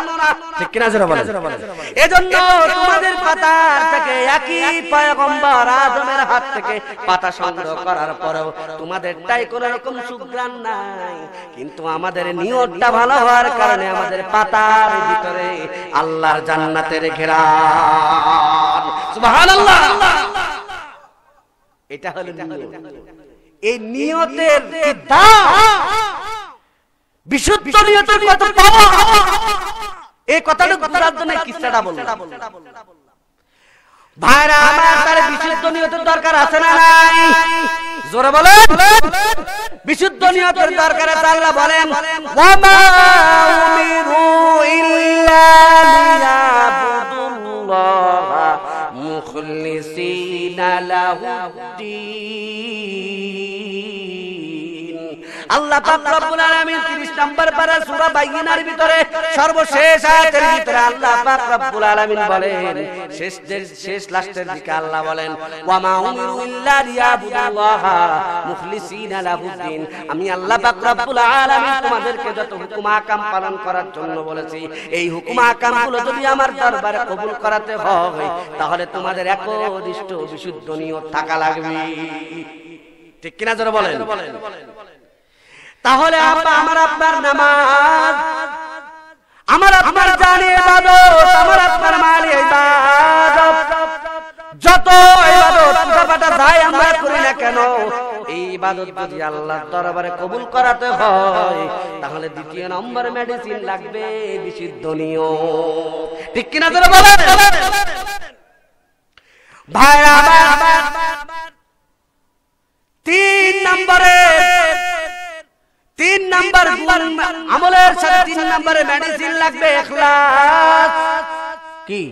ঠিক কিনা জোরে বলেন? এজন্য তোমাদের পাতার থেকে একই পয়গম্বর আদমের হাত থেকে পাতা সংগ্রহ করার পরেও তোমাদেরটাই কোনো রকম সুঘ্রাণ নাই। কিন্তু আমাদের নিয়তটা ভালো হওয়ার কারণে আমাদের পাতার ভিতরে আল্লাহর জান্নাতের ঘেরান। সুবহানাল্লাহ। এটা হলো নিয়ত। এই নিয়তের দাম, বিশুদ্ধ নিয়তের কত পাওয়া, এই কথাটা বোঝার জন্য কিসসাটা বললাম। ভাইরা আমার, তার বিশুদ্ধ নিয়তের দরকার আছে না নাই? জোরে বলেন। বিশুদ্ধ নিয়তের দরকার আছে। আল্লাহ বলেন, ওয়া মা উমিরু ইল্লা লিয়াবুদুল্লাহা মুখলিসিনা লাহুদ্দিন। আল্লাহ পাক রব্বুল আলামিন 30 নম্বর পারা সূরা বাইয়িনার ভিতরে সর্বশেষ আয়াতের ভিতরে আল্লাহ পাক রব্বুল আলামিন বলেন, শেষ লাস্টের দিকে আল্লাহ বলেন, ওয়া মা উমিরু ইল্লা লিয়াবুদুল্লাহা মুখলিসিনা লাহুদ্দিন। আমি আল্লাহ পাক রব্বুল আলামিন তোমাদেরকে যত হুকুম আহকাম পালন করার জন্য বলেছি, এই হুকুম আহকামগুলো যদি আমার দরবারে কবুল করাতে হয়, তাহলে তোমাদের একনিষ্ঠ বিশুদ্ধ নিয়ত থাকা লাগবে, ঠিক কিনা জোরে বলেন? তাহলে আমার আপনার নামাজ, আমার আপনার জানে ইবাদত, আমার আপনার মাল ইবাদত, যত ইবাদত পূজা পাঠ যাই আমরা করি না কেন, এই ইবাদত যদি আল্লাহর দরবারে কবুল করাতে হয়, তাহলে দ্বিতীয় নম্বর মেডিসিন লাগবে বিশুদ্ধ নিয়ত, ঠিক কিনা জোরে বলেন? ভাই আমার, 3 নাম্বার আমলের সাথে 3 নম্বরে মেডিসিন লাগবে ইখলাস। কি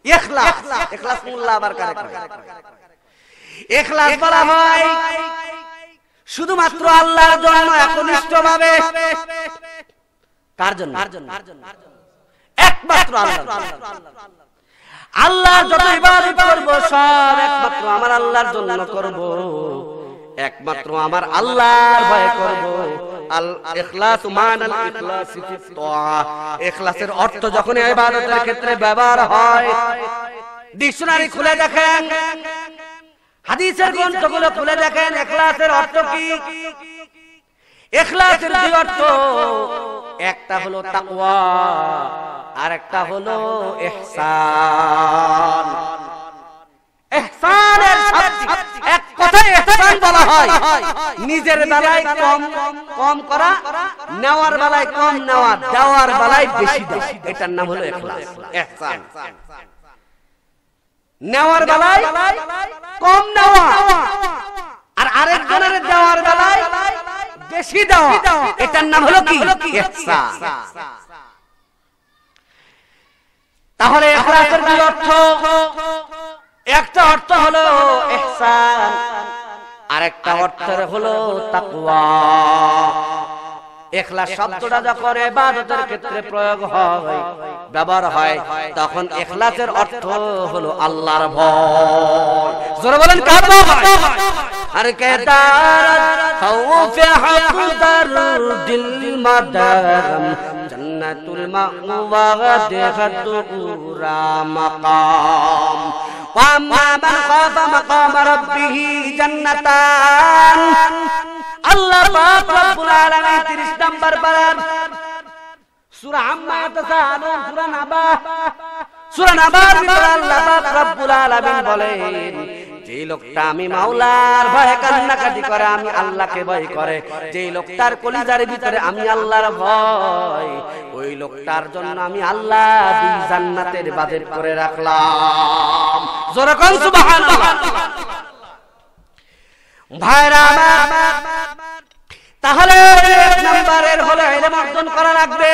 ইখলাস? ইখলাস মোল্লা আবার কারে কয়? ইখলাস বলা হয় শুধুমাত্র আল্লাহর জন্য একনিষ্ঠভাবে। কার জন্য? একমাত্র আল্লাহর। আল্লাহর যত ইবাদত করব সব একমাত্র আমার আল্লাহর জন্য করব, একমাত্র আমার আল্লাহর ভয়ে করব। আল ইখলাস মানাল ইখলাস ফি তাআ। ইখলাসের অর্থ যখন ইবাদতের ক্ষেত্রে ব্যবহার হয়, ডিকশনারি খুলে দেখেন, হাদিসের গ্রন্থগুলো খুলে দেখেন, ইখলাসের অর্থ কি? ইখলাসের দুই অর্থ, একটা হলো তাকওয়া আর একটা হলো ইহসান। ইহসানের শব্দ এক কথায় ইহসান বলা হয় নিজের বেলায় কম কম করা, নেওয়ার বেলায় কম নেওয়া, দেওয়ার বেলায় বেশি দেওয়া, এটার নাম হলো ইখলাস ইহসান। নেওয়ার বেলায় কম নেওয়া আর আরেকজনের দেওয়ার বেলায় বেশি দেওয়া, এটার নাম হলো কি ইহসান। তাহলে ইখলাসের কি অর্থ? একটা অর্থ হলো ইহসান, আরেকটা অর্থ হলো তাকওয়া। ইখলাস শব্দটা যখন ইবাদতের ক্ষেত্রে প্রয়োগ হয়, ব্যবহার হয়, তখন ইখলাসের অর্থ হলো আল্লাহর ভয়। জোরে বলেন কার ভয়? আর কেদার খাউফে হাকদার দিল মাদারম জান্নাতুল মাওয়া দেখাতুরা মাকাম ওয়াম্মা মান খাফা মাকাম রাব্বিহি জান্নাতান। আল্লাহ পাক রব্বুল আলামিন 30 নম্বর পারা সূরা আম্মা তাসালুন, সূরা নাবার ভিতরে আল্লাহ পাক রব্বুল আলামিন বলেন, যে লোকটা আমি মাওলার ভয়ে কান্নাকাটি করে, আমি আল্লাহকে ভয় করে, যে লোকটার কলিজার ভিতরে আমি আল্লাহর ভয়, ওই লোকটার জন্য আমি আল্লাহ 2 জান্নাতের বাজেট করে রাখলাম। জোরে কোন সুবহানাল্লাহ। ভাইরা আমার, তাহলে 1 নম্বরের হলো ইলম অর্জন করা লাগবে।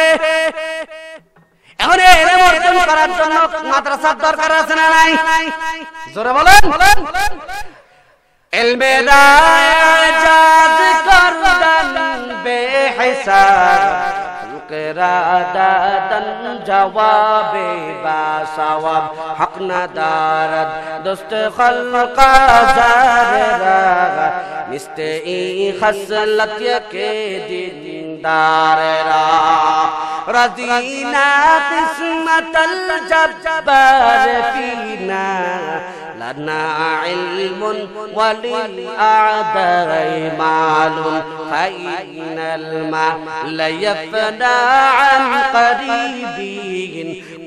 এখন ইলম অর্জন করার জন্য মাদ্রাসার দরকার আছে না নাই? জোরে বলেন। ইলমে দাজাজ করদান বেহিসাব কেরাদাদান জওয়াবে বাসাওয়াব হক নাদারত দোস্ত খলকা জাররা মিস্তে ই খসলত কে দিনদাররা রাদিনা কিসমতাল জব্বার ফিনা لنا علم وللأعداء مال فإن المال يفنى عن قريب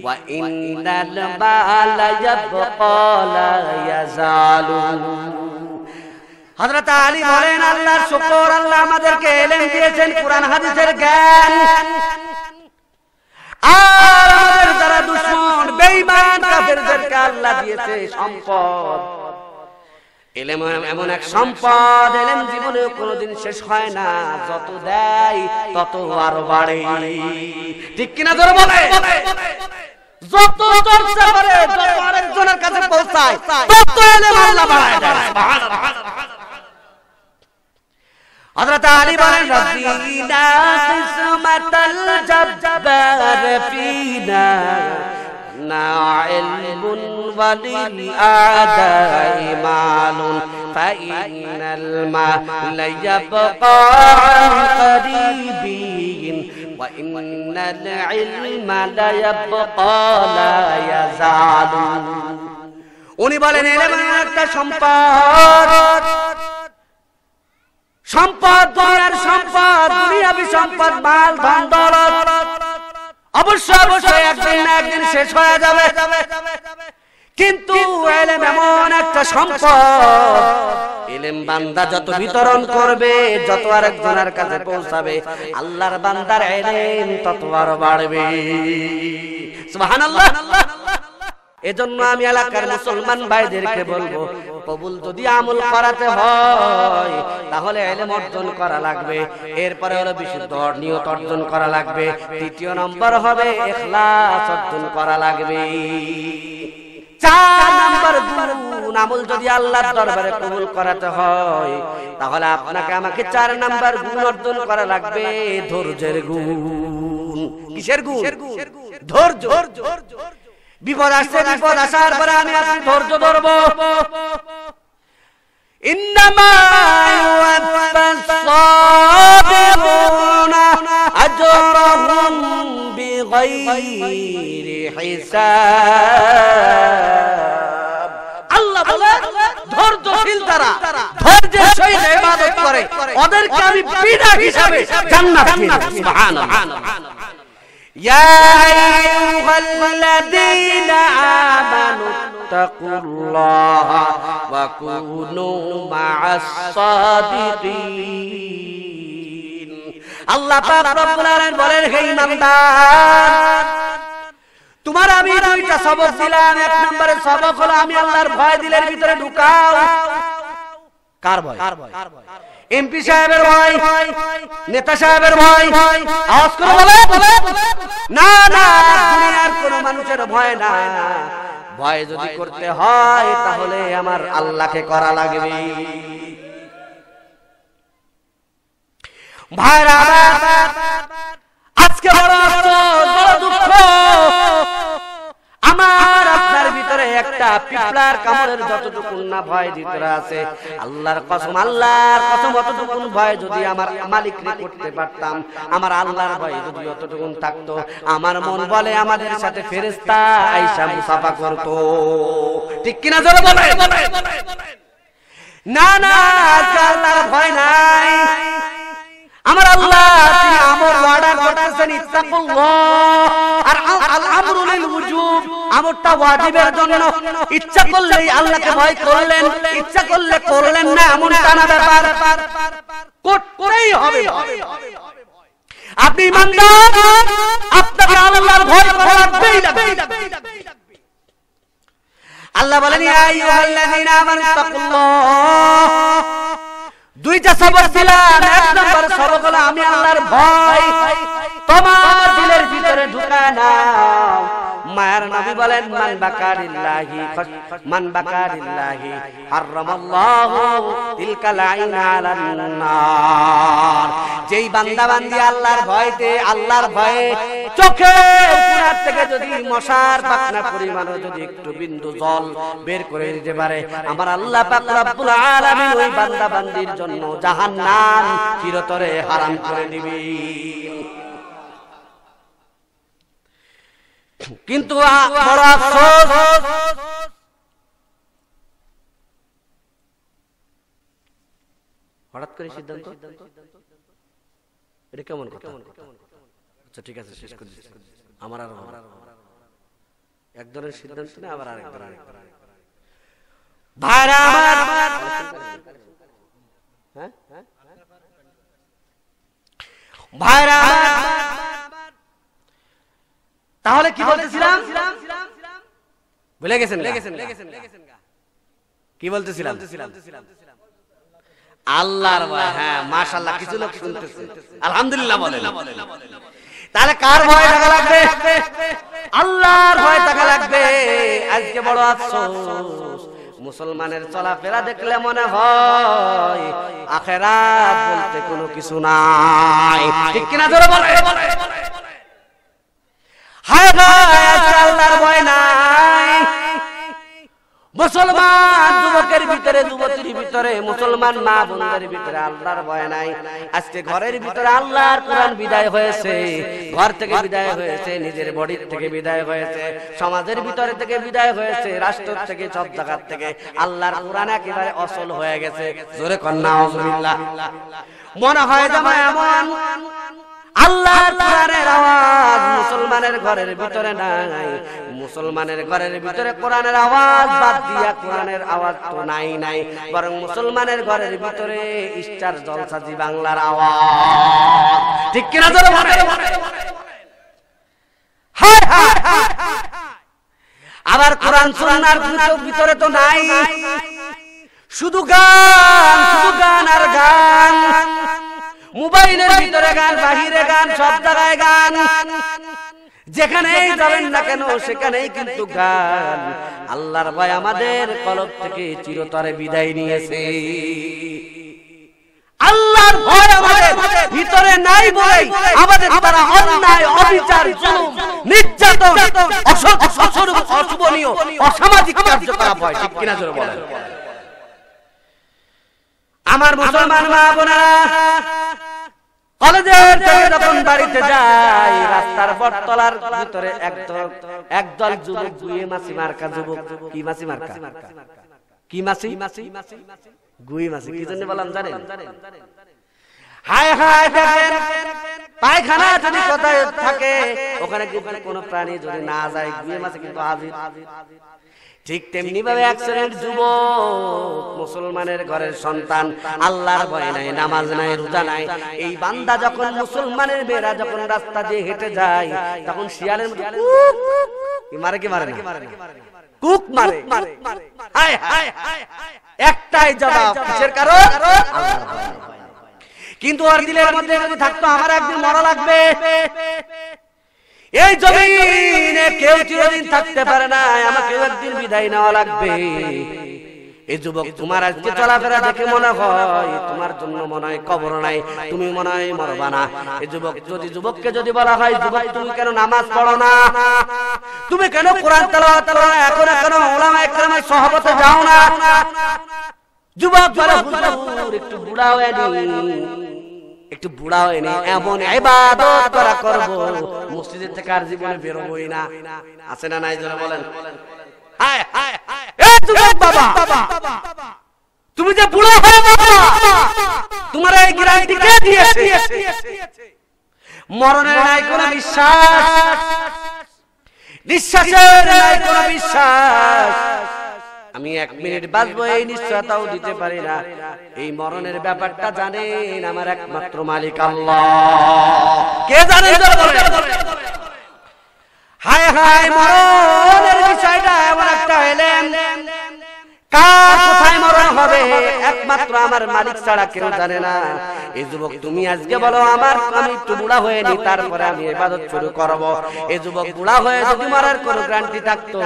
وإن المال يبقى لا يزال। হযরত আলী বলেন, আল্লাহর শুকর, আল্লাহ আমাদেরকে ইলম দিয়েছেন, কোরআন হাদিসের জ্ঞান, আর আমাদের যারা দুশমন বেঈমান কাফেরদেরকে আল্লাহ দিয়েছে সম্পদ। ইলম এমন এক সম্পদ, ইলম জীবনে কোনোদিন শেষ হয় না, যত দেয় তত আরো বাড়ে। ঠিক কিনা জোরে বলে? যত চর্চা করে, যত আরেকজনের কাছে পৌঁছায়, তত ইলম আল্লাহ বাড়ায় দেয়। সুবহানাল্লাহ। হযরত আলী বলেন, রাদিনা কিসমাতাল জব্বার ফিনা না ইলমুন ওয়ালিল আদাই মালুন ফাইনাল মাল ইয়াবকা আন করিবিন ওয়া ইন্নাল ইলমা লা ইয়াবকা লা ইয়াজালু। উনি বলেন, ইলম একটা সম্পদ, সম্পদ দুনিয়ার সম্পদ, দুনিয়াবি সম্পদ, মাল ধন দৌলত অবশ্যই অবশ্যই একদিন না একদিন শেষ হয়ে যাবে, কিন্তু ইলম এমন একটা সম্পদ, ইলম বান্দা যত বিতরণ করবে, যত আরেকজনের কাছে পৌঁছাবে, আল্লাহর বান্দার ইলম তত আরো বাড়বে। সুবহানাল্লাহ। এজন্য আমি এলাকার মুসলমান ভাইদেরকে বলবো, কবুল যদি আমল করাতে হয় তাহলে ইলম অর্জন করা লাগবে, এরপরে হলো বিশুদ্ধ নিয়ত অর্জন করা লাগবে, 3 নম্বর হবে ইখলাস অর্জন করা লাগবে। 4 নম্বর গুণ, আমল যদি আল্লাহর দরবারে কবুল করাতে হয় তাহলে আপনাকে আমাকে 4 নম্বর গুণ অর্জন করা লাগবে, ধৈর্যের গুণ। কিসের গুণ? ধৈর্য। বিপদ আসছে, বিপদ আসার পরে আমি আপনি ধৈর্য ধরবো। ইন্নামা ইউওয়াফাস সাবিরুনা আজরাহুম বিগাইরি হিসাব। আল্লাহ বলেন, ধৈর্যশীল যারা ধৈর্যের সহিত ইবাদত করে ওদেরকে আমি বিনা হিসাবে জান্নাত দিয়ে দেব। সুবহানাল্লাহ। يا أيها الذين آمنوا ইত্তাকুল্লাহা ওয়া কুনু মা'আস সাদিকিন। আল্লাহ পাক রব্বুল আলামিন বলেন, হে ঈমানদার, তোমার আমি দুইটা সবক দিলাম। এক নম্বরের সবক হলো আমি আল্লাহর ভয় দিলের ভিতরে ঢুকাও। কার ভয়? এমপি সাহেবের ভয়, নেতা সাহেবের ভয়? আওয়াজ করে বলে না না, দুনিয়ার কোন মানুষের ভয় না। ভয় যদি করতে হয় তাহলে আমার আল্লাহকে করা লাগবে। ভাইরা, আজকে বড় আফসোস, বড় দুঃখ, আমার আপনার ভিতরে একটা পিপলার কামড়ের যতটুকু না ভয় ভিতরে আছে, আল্লাহর কসম অতটুকুন ভয় যদি আমার মালিককে করতে পারতাম, আমার আল্লাহর ভয় যদি অতটুকুন থাকতো, আমার মন বলে আমাদের সাথে ফেরেশতা আয়েশা মুসাফা করতো। ঠিক কিনা জোরে বলে? না না, আল্লাহর ভয় নাই। আমার আল্লাহ তিনি আমর ওয়ার্ডার করতেছেন ইত্তাকুল্লাহ, আর আল আমরু লিল ওয়াজিব, আমরটা ওয়াজিবের জন্য। ইচ্ছা করলেই আল্লাহকে ভয় করলেন, ইচ্ছা করলে করলেন না, এমনটা না ব্যাপার, করেই হবে। আপনি ইমানদার, আপনাকে আল্লাহর ভয় করা লাগবেই লাগবে। আল্লাহ বলেন, ইয়া আইয়ুহাল্লাযীনা আমানু তাকুল্লাহ। দুইটা সবক দিলাম। এক নম্বর সবক হলো আমি আল্লাহর ভয় তোমার দিলের ভিতরে ঢুকায় নাও। মায়ের নবী বলেন, মান বাকারিল্লাহি হারামাল্লাহু তিলকাল আইনা আলান নার। যেই বান্দা বান্দি আল্লাহর ভয়তে, আল্লাহর ভয়ে চোখে উপরার থেকে যদি মশার পাখনা পরিমাণ যদি একটু বিন্দু জল বের করে দিতে পারে, আমার আল্লাহ পাক রব্বুল আলামিন ওই বান্দা বান্দির জন্য জাহান্নাম চিরতরে হারাম করে দিবে। কিন্তু বড় আফসোস, হঠাৎ করে সিদ্ধান্ত, এটা কেমন কথা? আচ্ছা ঠিক আছে, শেষ করে দিচ্ছি। আমার আর এক ধরনের সিদ্ধান্ত নেই, আবার আরেক ধরনের। ভাইরা আমার, হ্যাঁ ভাইরা, তাহলে কি বলতেছিলাম? ভুলে গেছেন? কি বলতেছিলাম? আল্লাহর ভয়। হ্যাঁ, মাশাআল্লাহ, কিছু লোক শুনতেছে, আলহামদুলিল্লাহ বলেন। তাহলে কার ভয় থাকা লাগবে? আল্লাহর ভয় থাকা লাগবে। আজকে বড় আফসোস, মুসলমানের চলাফেরা দেখলে মনে হয় আখিরাত বলতে কোনো কিছু নাই। ঠিক কিনা জোরে বলে? হায় হায়, আল্লাহর ভয় নাই। মুসলমান যুবকের ভিতরে, যুবতীর ভিতরে, মুসলমান মা বোনদের ভিতরে আল্লাহর ভয় নাই। আজকে ঘরের ভিতরে আল্লাহর কোরআন বিদায় হয়েছে, ঘর থেকে বিদায় হয়েছে, নিজের বডির থেকে বিদায় হয়েছে, সমাজের ভিতরে থেকে বিদায় হয়েছে, রাষ্ট্র থেকে, সব জায়গা থেকে আল্লাহর কোরআন একেবারে অচল হয়ে গেছে। জোরে কন্যা আউযুবিল্লাহ। মনে হয় যেন এমন আল্লাহর কোরআনের আওয়াজ মুসলমানের ঘরের ভিতরে নাই। মুসলমানের ঘরের ভিতরে কোরআনের আওয়াজ বাদ দিয়া কোরআনের আওয়াজ তো নাই, বরং মুসলমানের ঘরের ভিতরে স্টার জলসাজি বাংলার আওয়াজ। ঠিক কিনা জোরে বলে? হায় হায়, আবার কোরআন সুন্নাহর ভিতরে তো নাই, শুধু গান, শুধু গান আর গান। মোবাইলের ভিতরে গান, বাহিরে গান, সব জায়গায় গান। যেখানেই যাবেন না কেন সেখানেই কিন্তু গান। আল্লাহর ভয় আমাদের কলব থেকে চিরতরে বিদায় নিয়েছে। আল্লাহর ভয় আমাদের ভিতরে নাই বলে আমাদের দ্বারা অন্যায়, অবিচার, জুলুম, নির্যাতন, অশোভনীয়, অসামাজিক কার্যকলাপ হয়। ঠিক কিনা জোরে বলেন? আমার মুসলমান মা বোনেরা, কলেজের থেকে যখন বাড়িতে যাই, রাস্তার বটতলার ভিতরে একদল যুবক, গুয়ে মাছি মার্কা যুবক। কি মাছি মার্কা? কি মাছি? গুই মাছি। কি জন্য বললাম জানেন? হায় হায়, দেখেন পায়খানা পায়খানা যদি কোথায় থাকে ওখানে কিন্তু কোনো প্রাণী যদি না যায় গিয়ে মাঝে কিন্তু হাজির। ঠিক তেমনি ভাবে অ্যাক্সিডেন্ট যুবক মুসলমানের ঘরের সন্তান, আল্লাহর ভয় নাই, নামাজ নাই, রোজা নাই, এই বান্দা যখন মুসলমানের মেয়েরা যখন রাস্তা দিয়ে হেঁটে যায় তখন শিয়ালের মতো মারে কি মারে না কুক মারে। একটাই জবাব, কিসের কারণ? কিন্তু ওর দিলের মধ্যে যদি থাকতো আমার একদিন মরা লাগবে, এই জমিনে কেউ চিরদিন থাকতে পারে না, আমাকে একদিন বিদায় নেওয়া লাগবে। এই যুবক তোমার আজকে চলাফেরা দেখে মনে হয় তোমার জন্য মনে হয় কবর নাই, তুমি মনে হয় মরবা না। এই যুবক যদি যুবককে যদি বলা হয় যুবক তুমি কেন নামাজ পড়ো না, তুমি কেন কোরআন তেলাওয়াত করো না, এখন কেন উলামায়ে কেরামের সহবতে যাও না, যুবক বলে হুজুর একটু বুড়া হয়ে নি, একটু বুড়া হয়ে নি, এমন ইবাদত করা করব মসজিদের থেকে আর জীবনে বের হবই না। আছে না নাই জোরে বলেন? হায় হায় হায়, এই যুবক বাবা তুমি যে বুড়া হয়ে বাবা, তোমার এই গ্যারান্টি কে দিয়েছে? মরণের নাই কোনো বিশ্বাস, নিঃশ্বাসের নাই কোনো বিশ্বাস, আমি 1 মিনিট বাঁচবো এই নিশ্চয়তাও দিতে পারি না। এই মরণের ব্যাপারটা জানেন আমার একমাত্র মালিক আল্লাহ। কে জানেন? হায় হায়, মরণের বিষয়টা এমন একটা এলেন, কার কোথায় মরণ হবে একমাত্র আমার মালিক ছাড়া কেউ জানে না। এই যুবক তুমি আজকে বলো আমি একটু বুড়া হয়ে নি তারপরে আমি ইবাদত শুরু করব। এই যুবক বুড়া হয়ে যদি মরার কোনো গ্যারান্টি থাকতো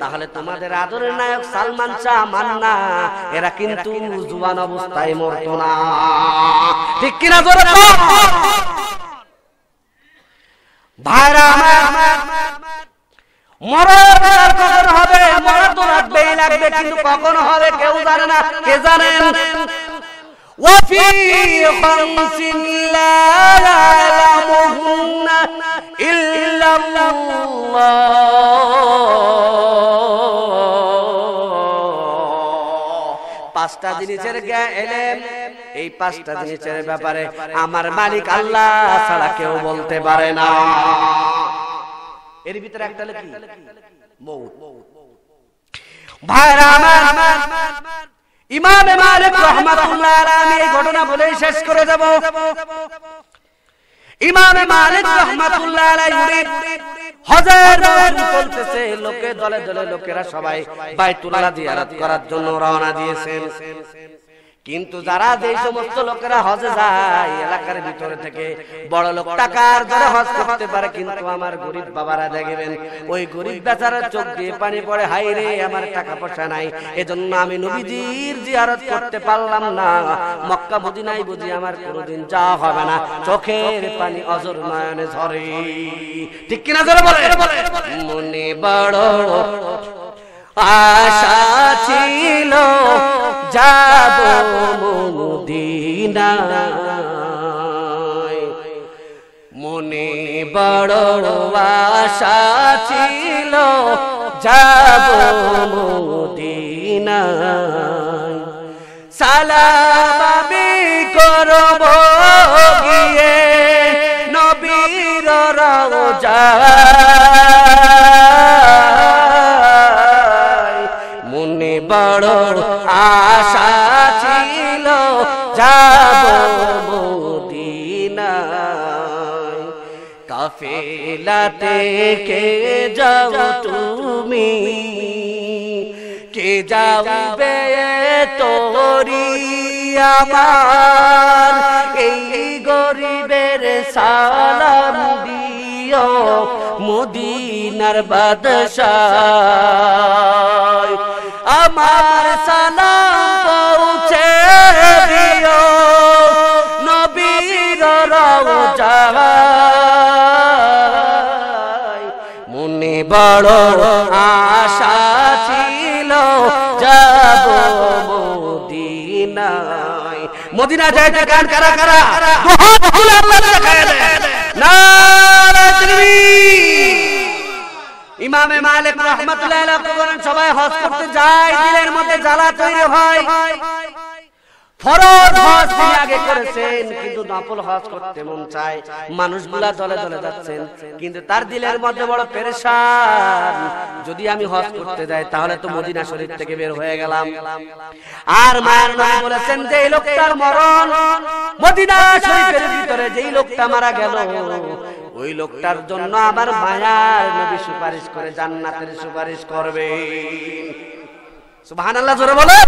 তাহলে তোমাদের আদরের নায়ক সালমান শাহ, মান্না এরা কিন্তু জুয়ান অবস্থায় মরতো না। ঠিক কিনা জোরে বলো ভাইরা আমার। মরার কখন হবে? মরা তো লাগবেই লাগবে, কিন্তু কখন হবে কেউ জানে না। কে জানেন? ওয়াফি খামসিন লা ইয়ালামুহুন্না ইল্লাল্লাহ, পাঁচটা জিনিসের এলেম, এই পাঁচটা জিনিসের ব্যাপারে আমার মালিক আল্লাহ ছাড়া কেউ বলতে পারে না। এর ভিতরে একটা কি? মউত। ভাইরা আমার, ইমাম মালিক রাহমাতুল্লাহ আলাইহি এই ঘটনা বলেই শেষ করে দেব। ইমাম মালিক রাহমাতুল্লাহ আলাইহি হজের মৌসুম চলতেছে, লোকে দলে দলে লোকেরা সবাই বাইতুল্লাহ জিয়ারত করার জন্য রওনা দিয়েছেন। কিন্তু যারা যে সমস্ত লোকেরা হজে যায় এলাকার ভিতরে থেকে বড় লোক টাকার দ্বারা হজ করতে পারে, কিন্তু আমার গরিব বাবারা দেখবেন ওই গরিব বেচারার চোখ দিয়ে পানি পড়ে, হায় রে আমার টাকা পয়সা নাই, এজন্য আমি নবীজির জিয়ারত করতে পারলাম না, মক্কা মদিনায় বুঝি আমার কোনোদিন যাওয়া হবে না, চোখের পানি অজর নয়নে ঝরে। ঠিক কিনা জোরে বলে? মনে বড় আশা ছিল যাব মদিনায়, মনে বড় আশা ছিল যাব মদিনায়, সালাম আমি করব গিয়ে নবীর রওজায়, মনে বড় আশা ছিল যাব মদিনায়, কাফেলাতে কে যাও তুমি, কে যাবে তোরি আমার, এই গরিবের সালাম দিও মদিনার বাদশাহ, আমার সালাম পৌঁছে দিও নবীর রওজায়, মনে বড় আশা ছিল যাব মদিনায়। মদিনা যাইতে গান কারা কারা দুহাত খুলে আল্লাহ দেখায় দেন নারে তাকবীর। ইমামে মালিক রাহমাতুল্লাহ আলাইহি বলেন সবাই হজ করতে যায়, দিলের মধ্যে জ্বালা তৈরি হয়, ফরজ হজ তিনি আগে করেছেন, কিন্তু নফল হজ করতে মন চায়। মানুষগুলা দলে দলে যাচ্ছেন, কিন্তু তার দিলের মধ্যে বড় পেরেশান, যদি আমি হজ করতে যাই তাহলে তো মদিনা শরীফ থেকে বের হয়ে গেলাম। আর মায়ের নবী বলেছেন যে এই লোকটার মরণ, মদিনা শরীফের ভিতরে যেই লোকটা মারা গেল, ওই লোকটার জন্য আমার মায়ার নবী সুপারিশ করে জান্নাতের সুপারিশ করবে। সুবহানাল্লাহ, জোরে বলেন।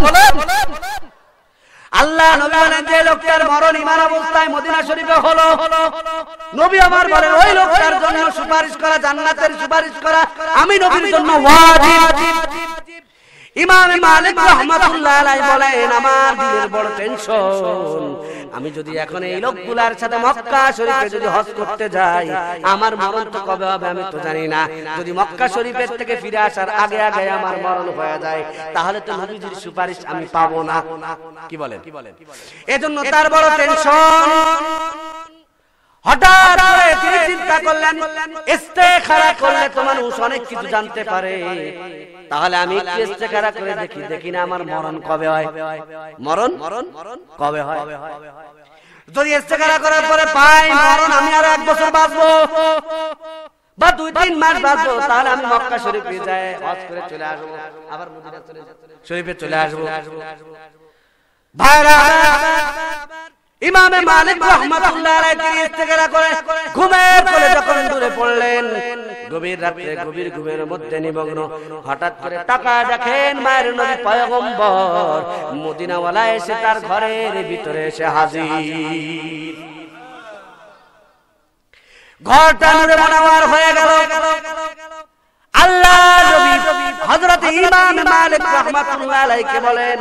আল্লাহ নবী বলেন যে লোকটার মরণ ঈমান অবস্থায় মদিনা শরীফে হলো, নবী আমার বলেন ওই লোকটার জন্য সুপারিশ করা, জান্নাতের সুপারিশ করা আমি নবীর জন্য ওয়াজিব। ইমাম মালিক রাহমাতুল্লাহ আলাইহি বলেন আমার দিলের বড় টেনশন, আমি যদি এখন এই লোকগুলার সাথে মক্কা শরীফে যদি হজ করতে যাই, আমার মরণ তো কবে হবে আমি তো জানি না। যদি মক্কা শরীফের থেকে ফিরে আসার আগে আগে আমার মরণ হয়ে যায়, তাহলে তো নবীজির সুপারিশ আমি পাবো না। কি বলেন? এজন্য তার বড় টেনশন। হঠাৎ করে তিনি চিন্তা করলেন ইস্তেখারা করলে তো মানুষ অনেক কিছু জানতে পারে, তাহলে আমি একটু ইস্তেখারা করে দেখি না আমার মরণ কবে হয়, মরণ কবে হয়। যদি ইস্তেখারা করার পরে পাই মরণ আমি আর 1 বছর বাঁচবো বা 2-3 মাস বাঁচবো, তাহলে আমি মক্কা শরীফে যাই হজ করে চলে আসবো, আবার মদিনা শরীফে চলে আসবো। ভাইরা, ইমামে মালিক রাহমাতুল্লাহ আলাইহি তিনি ইস্তেখারা করে ঘুমের কোলে যখন দূরে পড়লেন, গভীর রাতে গভীর ঘুমের মধ্যে নিমগ্ন, হঠাৎ করে তাকায় দেখেন মায়ের নবী পয়গম্বর মদিনাওয়ালা এসে তার ঘরের ভিতরে এসে হাজির। ঘরটা নূরে মুনাওয়ার হয়ে গেল। আল্লাহ নবী হযরত ইমাম মালিক রাহমাতুল্লাহ আলাইহি বলেন,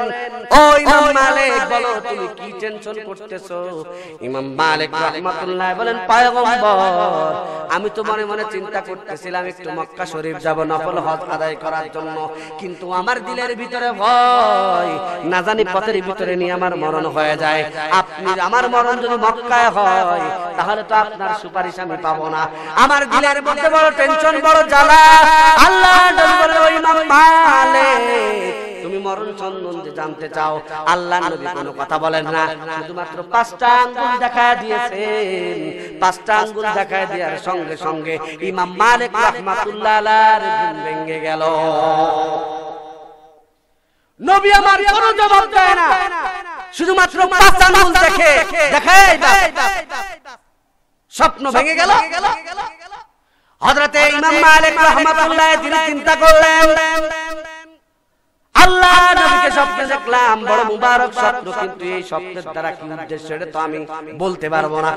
ও ইমাম মালিক বলো তুমি কি টেনশন করতেছো? ইমাম মালিক রাহমাতুল্লাহ বলেন, পয়গম্বর আমি তো মনে মনে চিন্তা করতেছিলাম একটু মক্কা শরীফ যাব নফল হজ আদায় করার জন্য, কিন্তু আমার দিলের ভিতরে ভয়, না জানি পথের ভিতরে নিয়ে আমার মরণ হয়ে যায়। আপনি আমার মরণ যদি মক্কায় হয় তাহলে তো আপনার সুপারিশ আমি পাবো না। আমার দিলের মধ্যে বড় টেনশন, বড় জ্বালা। আল্লাহ নবী বলেন, ও ইমাম মালিক তুমি মরণ সম্বন্ধে জানতে চাও? আল্লাহ নবী কোনো কথা বলেন না, শুধুমাত্র 5টা আঙ্গুল দেখায় দিয়েছেন। 5টা আঙ্গুল দেখায় দেওয়ার সঙ্গে সঙ্গে ইমাম মালিক রাহমাতুল্লাহ আলাইহি ঘুম ভেঙে গেল। নবী আমার কোনো জবাব দেয় না, শুধুমাত্র 5 আঙ্গুল দেখায় স্বপ্ন ভেঙে গেল। হযরতে ইমাম মালিক রাহমাতুল্লাহ তিনি চিন্তা করলেন, আল্লাহ নবীকে স্বপ্নে দেখলাম, বড় মুবারক স্বপ্ন, কিন্তু এই স্বপ্নের দ্বারা কি উদ্দেশ্য এটা তো আমি বলতে পারবো না।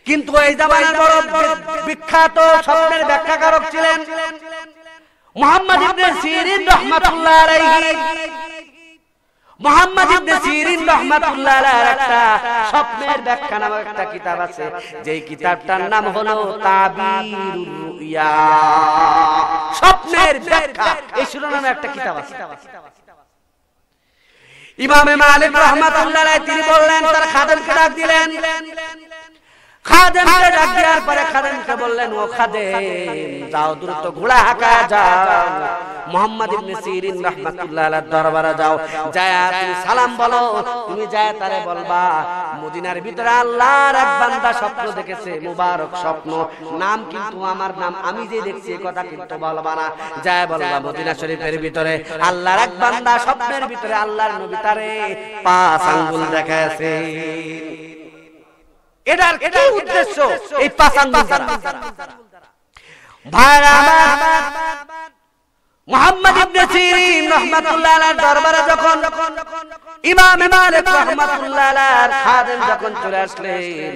কিন্তু এই জামানার বড় বিখ্যাত স্বপ্নের ব্যাখ্যাকারক ছিলেন মুহাম্মদ ইবনে সিরিন রাহমাতুল্লাহ আলাইহি। মুহাম্মদ ইবনে সিরিন রাহমাতুল্লাহ আলাইহির একটা স্বপ্নের ব্যাখ্যা নামক একটা কিতাব আছে, যেই কিতাবটার নাম হলো তাবিরুর রুইয়া, স্বপ্নের ব্যাখ্যা, এই শিরোনামে একটা কিতাব আছে। ইমামে মালিক রাহমাতুল্লাহ আলাইহি তিনি বললেন, তার খাদেমকে ডাক দিলেন। খাদেমকে ডাক দেওয়ার পরে খাদেমকে বললেন, ও খাদেম যাও দ্রুত ঘোড়া হাঁকায় যাও, মুহাম্মদ ইবনে সিরিন রাহমাতুল্লাহ আলাইহির দরবারে যাও, যায়া তুমি সালাম বলো, তুমি যায়া তারে বলবা মদিনার ভিতরে আল্লাহর এক বান্দা স্বপ্ন দেখেছে, মুবারক স্বপ্ন, নাম কিন্তু আমার নাম আমি যে দেখছি এই কথা কিন্তু বলবা না, যায়া বলবা মদিনা শরীফের ভিতরে আল্লাহর এক বান্দা স্বপ্নের ভিতরে আল্লাহর নবী তারে 5 আঙ্গুল দেখাইছে। এটার কি উদ্দেশ্য? এই 5 আঙ্গুল দ্বারা ভাইরা আমার মুহাম্মদ ইবনে সিরিন রাহমাতুল্লাহ আলাইহির দরবারে যখন ইমাম মালিক রাহমাতুল্লাহ আলাইহির খাদেম যখন চলে আসলেন,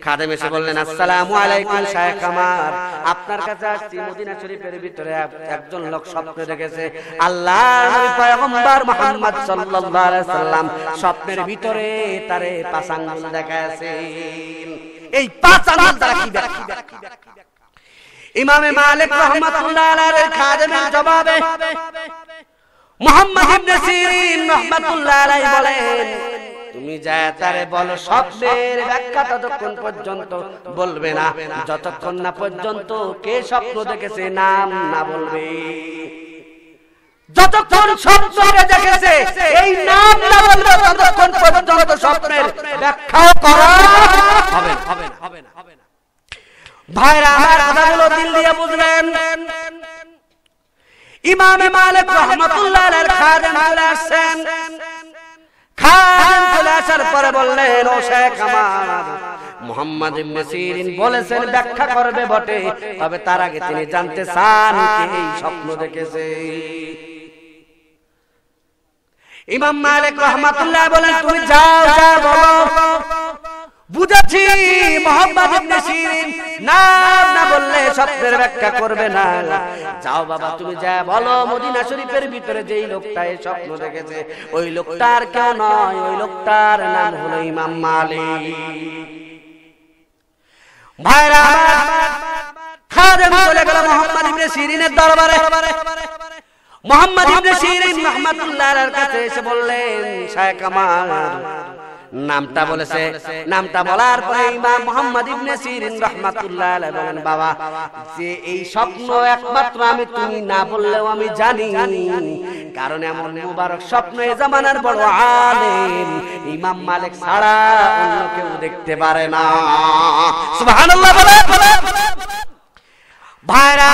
খাদেম এসে বললেন, আসসালামু আলাইকুম শায়েখ আমার, আপনার কাছে আসছি, মদিনা শরীফের ভিতরে একজন লোক স্বপ্নে দেখেছে আল্লাহর নবী পয়গম্বর মুহাম্মদ সাল্লাল্লাহু আলাইহি সাল্লাম স্বপ্নের ভিতরে তারে 5 আঙ্গুল দেখাইছেন। এই 5 আঙ্গুল দ্বারা কি ব্যাখ্যা? ইমামে মালিক রাহমাতুল্লাহ আলাইহির খাদেমের জবাবে মুহাম্মদ ইবনে সিরিন রাহমাতুল্লাহ আলাইহি বলেন, তুমি যায় তারে বলো স্বপ্নের ব্যাখ্যা ততক্ষণ পর্যন্ত বলবে না যতক্ষণ না পর্যন্ত কে স্বপ্ন দেখেছে নাম না বলবে। যতক্ষণ স্বপ্নে দেখেছে এই নাম না বলবে ততক্ষণ পর্যন্ত স্বপ্নের ব্যাখ্যাও করা হবে না। ভাইরা আমার কথাগুলো দিল দিয়ে বুঝলেন। ইমাম মালিক রাহমাতুল্লাহ আলাইহির খাদেম চলে আসছেন। খাদেম চলে আসার পরে বললেন, ও শেখ আমার, মুহাম্মদ ইবনে সিরিন বলেছেন ব্যাখ্যা করবে বটে, তবে তার আগে তিনি জানতে চান কে এই স্বপ্ন দেখেছে। ইমাম মালিক রাহমাতুল্লাহ বলেন, তুমি যাও যা বলো। বুঝেছি মুহাম্মদ ইবনে সিরিন নাম না বললে স্বপ্নের ব্যাখ্যা করবে না। যাও বাবা, তুমি যা বলো মদিনা শরীফের ভিতরে যেই লোকটা এই স্বপ্ন দেখেছে ওই লোকটার কেউ নয়, ওই লোকটার নাম হলো ইমাম মালিক। ভাইরা খাদেম চলে গেল মুহাম্মদ ইবনে সিরিনের দরবারে। মুহাম্মদ ইবনে সিরিন রাহমাতুল্লাহ আলাইহির কাছে এসে বললেন, শেখ আমার, নামটা বলেছে। নামটা বলার পরে ইমাম মুহাম্মদ ইবনে সিরিন রাহমাতুল্লাহ আলাইহি বলেন, বাবা, যে এই স্বপ্ন একমাত্র আমি তুমি না বললেও আমি জানি, কারণ এমন মুবারক স্বপ্ন এই জামানার বড় আলেম ইমাম মালিক ছাড়া অন্য কেউ দেখতে পারে না। সুবহানাল্লাহ বলেন। ভাইরা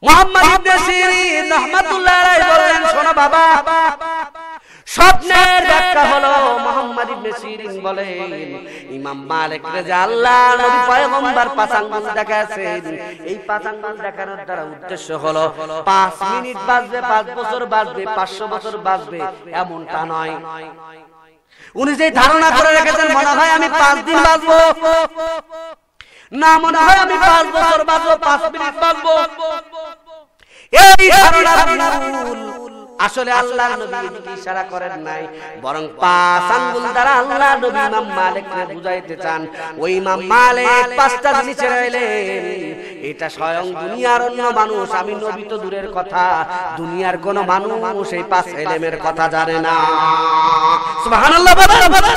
মুহাম্মদ ইবনে সিরিন রাহমাতুল্লাহ আলাইহি বলেন, শোনো বাবা, স্বপ্নের ব্যাখ্যা হলো মুহাম্মদ ইবনে সিরিন বলেন, ইমাম মালিক রাজা আল্লাহ নবী পয়গম্বর পাঁচ আঙ্গুল দেখাছেন। এই পাঁচ আঙ্গুল দেখানোর দ্বারা উদ্দেশ্য হলো 5 মিনিট বাজবে, 5 বছর বাজবে, 500 বছর বাজবে, এমনটা নয়। উনি যে ধারণা করে রেখেছেন মনে হয় আমি 5 দিন বাজবো না, মনে হয় আমি 5 বছর বাজবো, 5 মিনিট বাজবো, এই ধারণা ভুল। আসলে আল্লাহর নবী এদিকে ইশারা করেন নাই, বরং 5 আঙ্গুল দ্বারা আল্লাহর নবী ইমাম মালিককে বুঝাইতে চান। ওই ইমাম মালিক 5টা জিনিস চাইলেন, এটা স্বয়ং দুনিয়ার অন্য মানুষ, আমি নবী তো দূরের কথা, দুনিয়ার কোন মানুষ এই 5 ইলমের কথা জানে না। সুবহানাল্লাহ বলেন।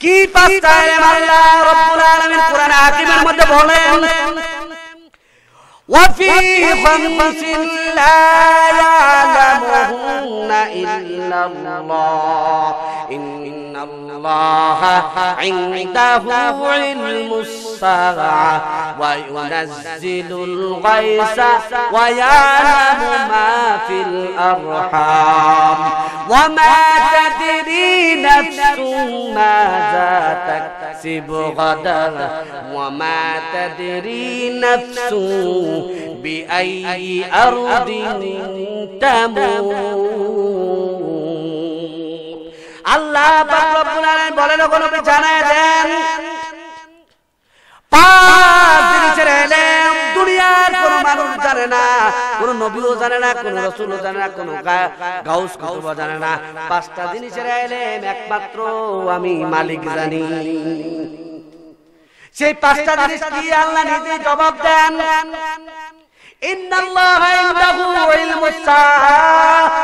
কি 5টা ইলম আল্লাহ রাব্বুল আলামিন কোরআন হাকিমের মধ্যে বলেন, وفي 5 لا يعلمهن إلا الله إن الله عنده علم الساعة وينزل الغيث ويعلم ما في الأرحام وما تدري نفس ماذا تكسب غدا وما تدري نفس بأي أرض تموت। আল্লাহ পাক রব্বুল আলামিন বলেন, ওগো নবী জানায় দেন 5 জিনিসের ইলম দুনিয়ার কোন মানুষ জানে না, কোন নবীও জানে না, কোন রাসূলও জানে না, কোন গাউস কুতুবও জানে না। 5টা জিনিসের ইলম একমাত্র আমি মালিক জানি। সেই 5টা জিনিস কি আল্লাহ নিজে জবাব দেন, ইন্নাল্লাহা ইনদাহু ইলমুস সাআহ,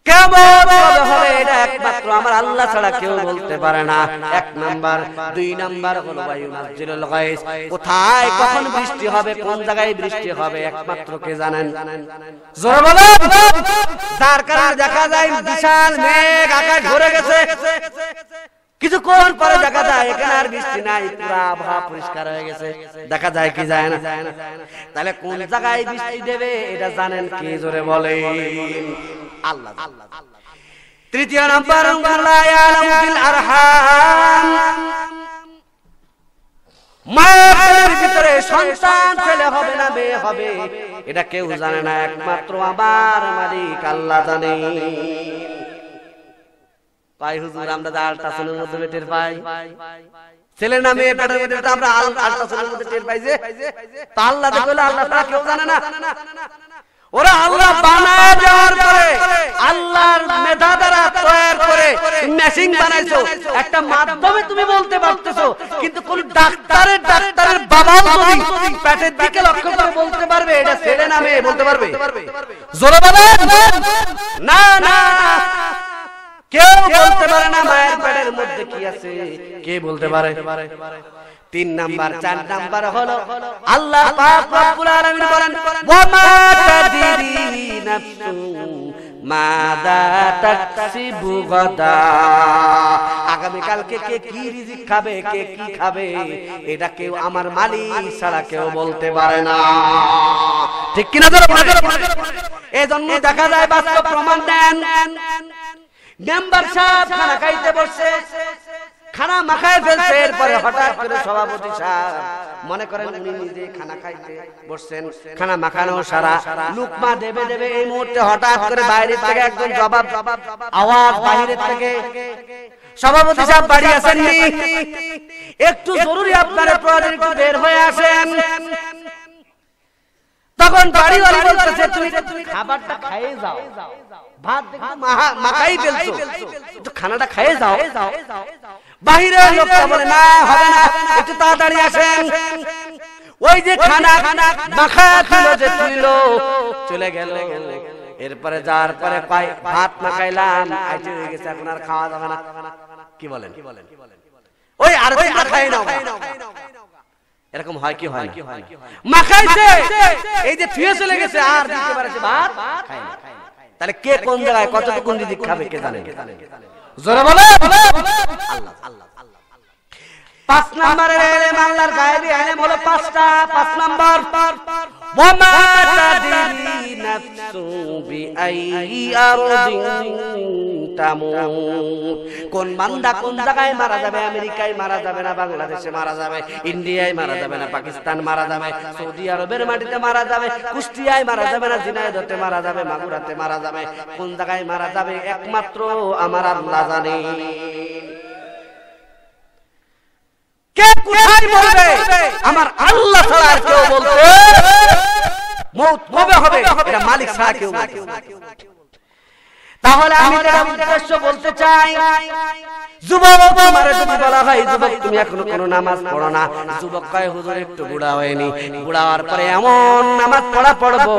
কেমন হবে এটা একমাত্র আমার আল্লাহ ছাড়া কেউ বলতে পারে না। 1 নাম্বার। 2 নাম্বার হলো ওয়ায়ুনাজ্জিলুল গায়স, কোথায় কখন বৃষ্টি হবে, কোন জায়গায় বৃষ্টি হবে একমাত্র কে জানেন? জোরে বলেন। যার কারণে দেখা যায় বিশাল মেঘ আকাশ ভরে গেছে, কিছুক্ষণ পরে দেখা যায় এখানে আর বৃষ্টি নাই, পুরো আবহাওয়া পরিষ্কার হয়ে গেছে। দেখা যায় কি যায় না? তাহলে কোন জায়গায় বৃষ্টি দেবে এটা জানেন কি? জোরে বলেন আল্লাহ। 3 নাম্বার, লা ইয়ালামু ফিল আরহাম, মায়ের ভিতরে সন্তান ছেলে হবে না মেয়ে হবে এটা কেউ জানে না, একমাত্র আমার মালিক আল্লাহ জানে। পাই হুজুর, আমরা আল্ট্রাসাউন্ডের মধ্যে টের পাই ছেলে না মেয়ে পেটের মধ্যে, আমরা আল্ট্রাসাউন্ডের মধ্যে টের পাই যে আল্লাহ দেখলে আল্লাহ তাআলা কেউ জানে না। ওরা আল্লাহ বানায় দেওয়ার পরে আল্লাহর মেধা দ্বারা তৈরি করে মেশিন বানাইছো, একটা মাধ্যমে তুমি বলতে পারতেছো, কিন্তু কোন ডাক্তারের বাবাও যদি পেটের দিকে লক্ষ্য করে বলতে পারবে এটা ছেলে না মেয়ে? বলতে পারবে? জোরে বলেন না। না, কেউ বলতে পারে না মায়ের পেটের মধ্যে কি আছে, কে বলতে পারে? 3 নাম্বার 4 নাম্বার হলো আল্লাহ পাক রব্বুল আলামিন বলেন ওয়া মা তাদরি নাফসুন মাযা তাকসিবু গাদা, আগামী কালকে কে কি রিজিক খাবে, কে কি খাবে, এটা কেউ আমার মালিক ছাড়া কেউ বলতে পারে না। ঠিক কি না? এজন্য দেখা যায় বাস্তব প্রমাণ দেন। মেম্বার সাহেব খানা খাইতে বসে, খানা মাখায় ফেলছে, এরপরে হঠাৎ করে সভাপতি সাহেব মনে করেন উনি নিজে খানা খাইতে বসছেন, খানা মাখানো সারা লুকমা দেবে দেবে, এই মুহূর্তে হঠাৎ করে বাইরে থেকে একজন জবাব আওয়াজ বাইরে থেকে, সভাপতি সাহেব বাড়ি আসেননি, একটু জরুরি আপনার প্রয়োজন, একটু বের হয়ে আসেন। তখন বাড়িওয়ালা বলতেছে তুমি খাবারটা খেয়ে যাও, ভাত দেখো মাখাই ফেলছো, একটু খানাটা খেয়ে যাও। বাহিরের লোকটা বলে না, হবে না, একটু তাড়াতাড়ি আসেন। ওই যে খানা মাখা ছিল যে তুইল চলে গেল, এরপরে যার পরে ভাত মাখাইলাম আইতে হয়ে গেছে, এখন আর খাওয়া যাবে না। কি বলেন? ওই আর খাই নাও। এরকম হয় কি হয় না? মাখাইছে, এই যে থুয়ে চলে গেছে, আর দিতে পারছে ভাত খাই না। তাহলে কে কোন জায়গায় কতটুকু রিজিক খাবে কে জানে? জোরে বলে আল্লাহ। 5 নম্বরের ইলম আল্লাহর গায়েবী ইলম হলো 5টা। 5 নম্বর ওয়া মা তাদরি নাফসু বিআইয়ি আরদিন তামুত, কোন বান্দা কোন জায়গায় মারা যাবে, আমেরিকায় মারা যাবে না, বাংলাদেশে মারা যাবে, ইন্ডিয়ায় মারা যাবে না, পাকিস্তান মারা যাবে, সৌদি আরবের মাটিতে মারা যাবে, কুষ্টিয়ায় মারা যাবে না, ঝিনাইদহে মারা যাবে, মাগুরাতে মারা যাবে, কোন জায়গায় মারা যাবে একমাত্র আমার আল্লাহ জানে। কে কোথায় বলবে? আমার আল্লাহ ছাড়া আর কেউ বলতে মওত কবে হবে এটা মালিক ছাড়া কেউ বলতে। তাহলে আমি যেটা উদ্দেশ্য বলতে চাই, যুবক তোমার যদি বলা হয় যুবক তুমি এখনো কোনো নামাজ পড়ো না, যুবক কয় হুজুর একটু বুড়া হয়নি, বুড়া হওয়ার পরে এমন নামাজ পড়বো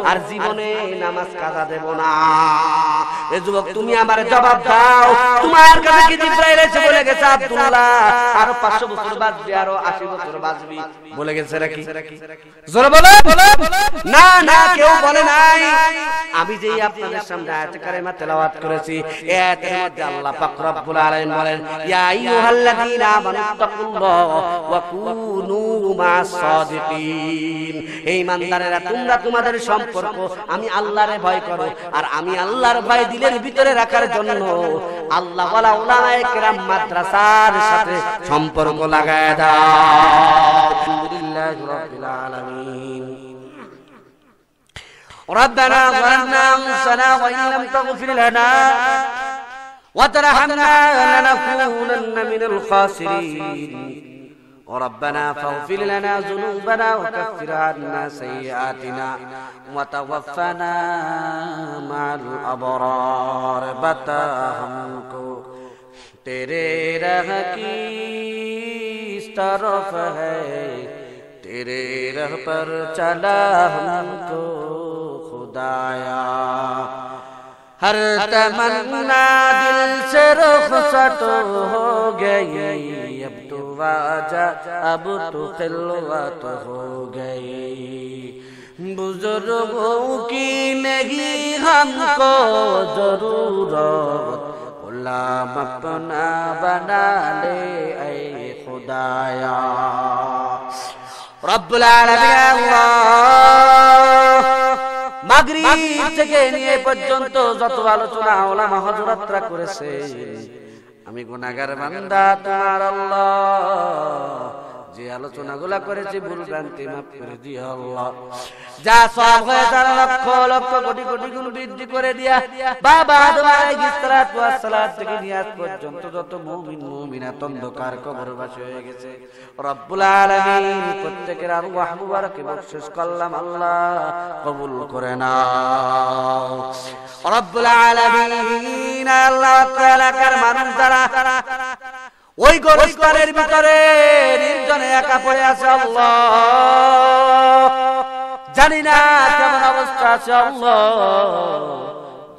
আর জীবনে নামাজ কাজা দেব না। এ যুবক তুমি আমার জবাব দাও, তোমার কাছে কি জিবরাইল এসে বলে গেছে আব্দুল্লাহ আরো 500 বছর বাঁচবি, আরো 80 বছর বাঁচবি, বলে গেছে নাকি? জোরে বলে না, না কেউ বলে নাই। আমি যেই আপনাদের সামনে আয়াত কারিমা তেলাওয়াত করেছি, এই আয়াতের মধ্যে আল্লাহ পাক রব্বুল আলামিন বলেন ইয়া আইয়ুহাল্লাযীনা আমানুত্তাকুল্লাহ ওয়া কুনু মা'আস সাদিকিন, এই ইমানদারেরা তোমরা তোমাদের সম্পর্ক আমি আল্লাহরে ভয় করো, আর আমি আল্লাহর ভয় দিলের ভিতরে রাখার জন্য আল্লাহ ওয়ালা উলামায়ে কেরাম মাদ্রাসার সাথে সম্পর্ক লাগায় দাও। আলহামদুলিল্লাহি রাব্বিল আলামিন। ربنا ظلمنا أنفسنا وإن لم تغفر لنا وترحمنا لنكونن من الخاسرين ربنا فاغفر لنا ذنوبنا وكفر عنا سيئاتنا وتوفنا مع الأبرار बता हमको तेरे राह की इस तरफ है तेरे राह पर चला हमको खुदाया हर तमन्ना दिल से रुखसत हो गई अब तो वाजा अब तो खिलवत हो गई बुजुर्गों की नहीं हमको जरूरत गुलाम अपना बना ले ऐ खुदाया রব্বুল আলামিন আল্লাহ মাগরিব থেকে নিয়ে পর্যন্ত যত আলোচনা ওলামা হযরতরা করেছে, আমি গুনাহগার বান্দা তোমার আল্লাহ যে আলোচনাগুলো করেছি ভুল ভ্রান্তি মাফ করে দিও আল্লাহ, যা সওয়াব হয় তার লক্ষ লক্ষ কোটি কোটি গুণ বৃদ্ধি করে দিয়া বাবা আদম আলাইহিস সালাতু ওয়াস সালাম থেকে নিয়াত পর্যন্ত যত মুমিন মুমিনাত অন্ধকার কবরবাসী হয়ে গেছে রব্বুল আলামিন প্রত্যেকের আরওয়াহ মুবারক বখশিশ করলাম আল্লাহ কবুল করে নাও রব্বুল আলামিন। আল্লাহ তাআলা কার মানুষ যারা ওই গোরস্থানের ভিতরে নির্জনে একা পড়ে আছে আল্লাহ, জানি না কেমন অবস্থা আছে আল্লাহ,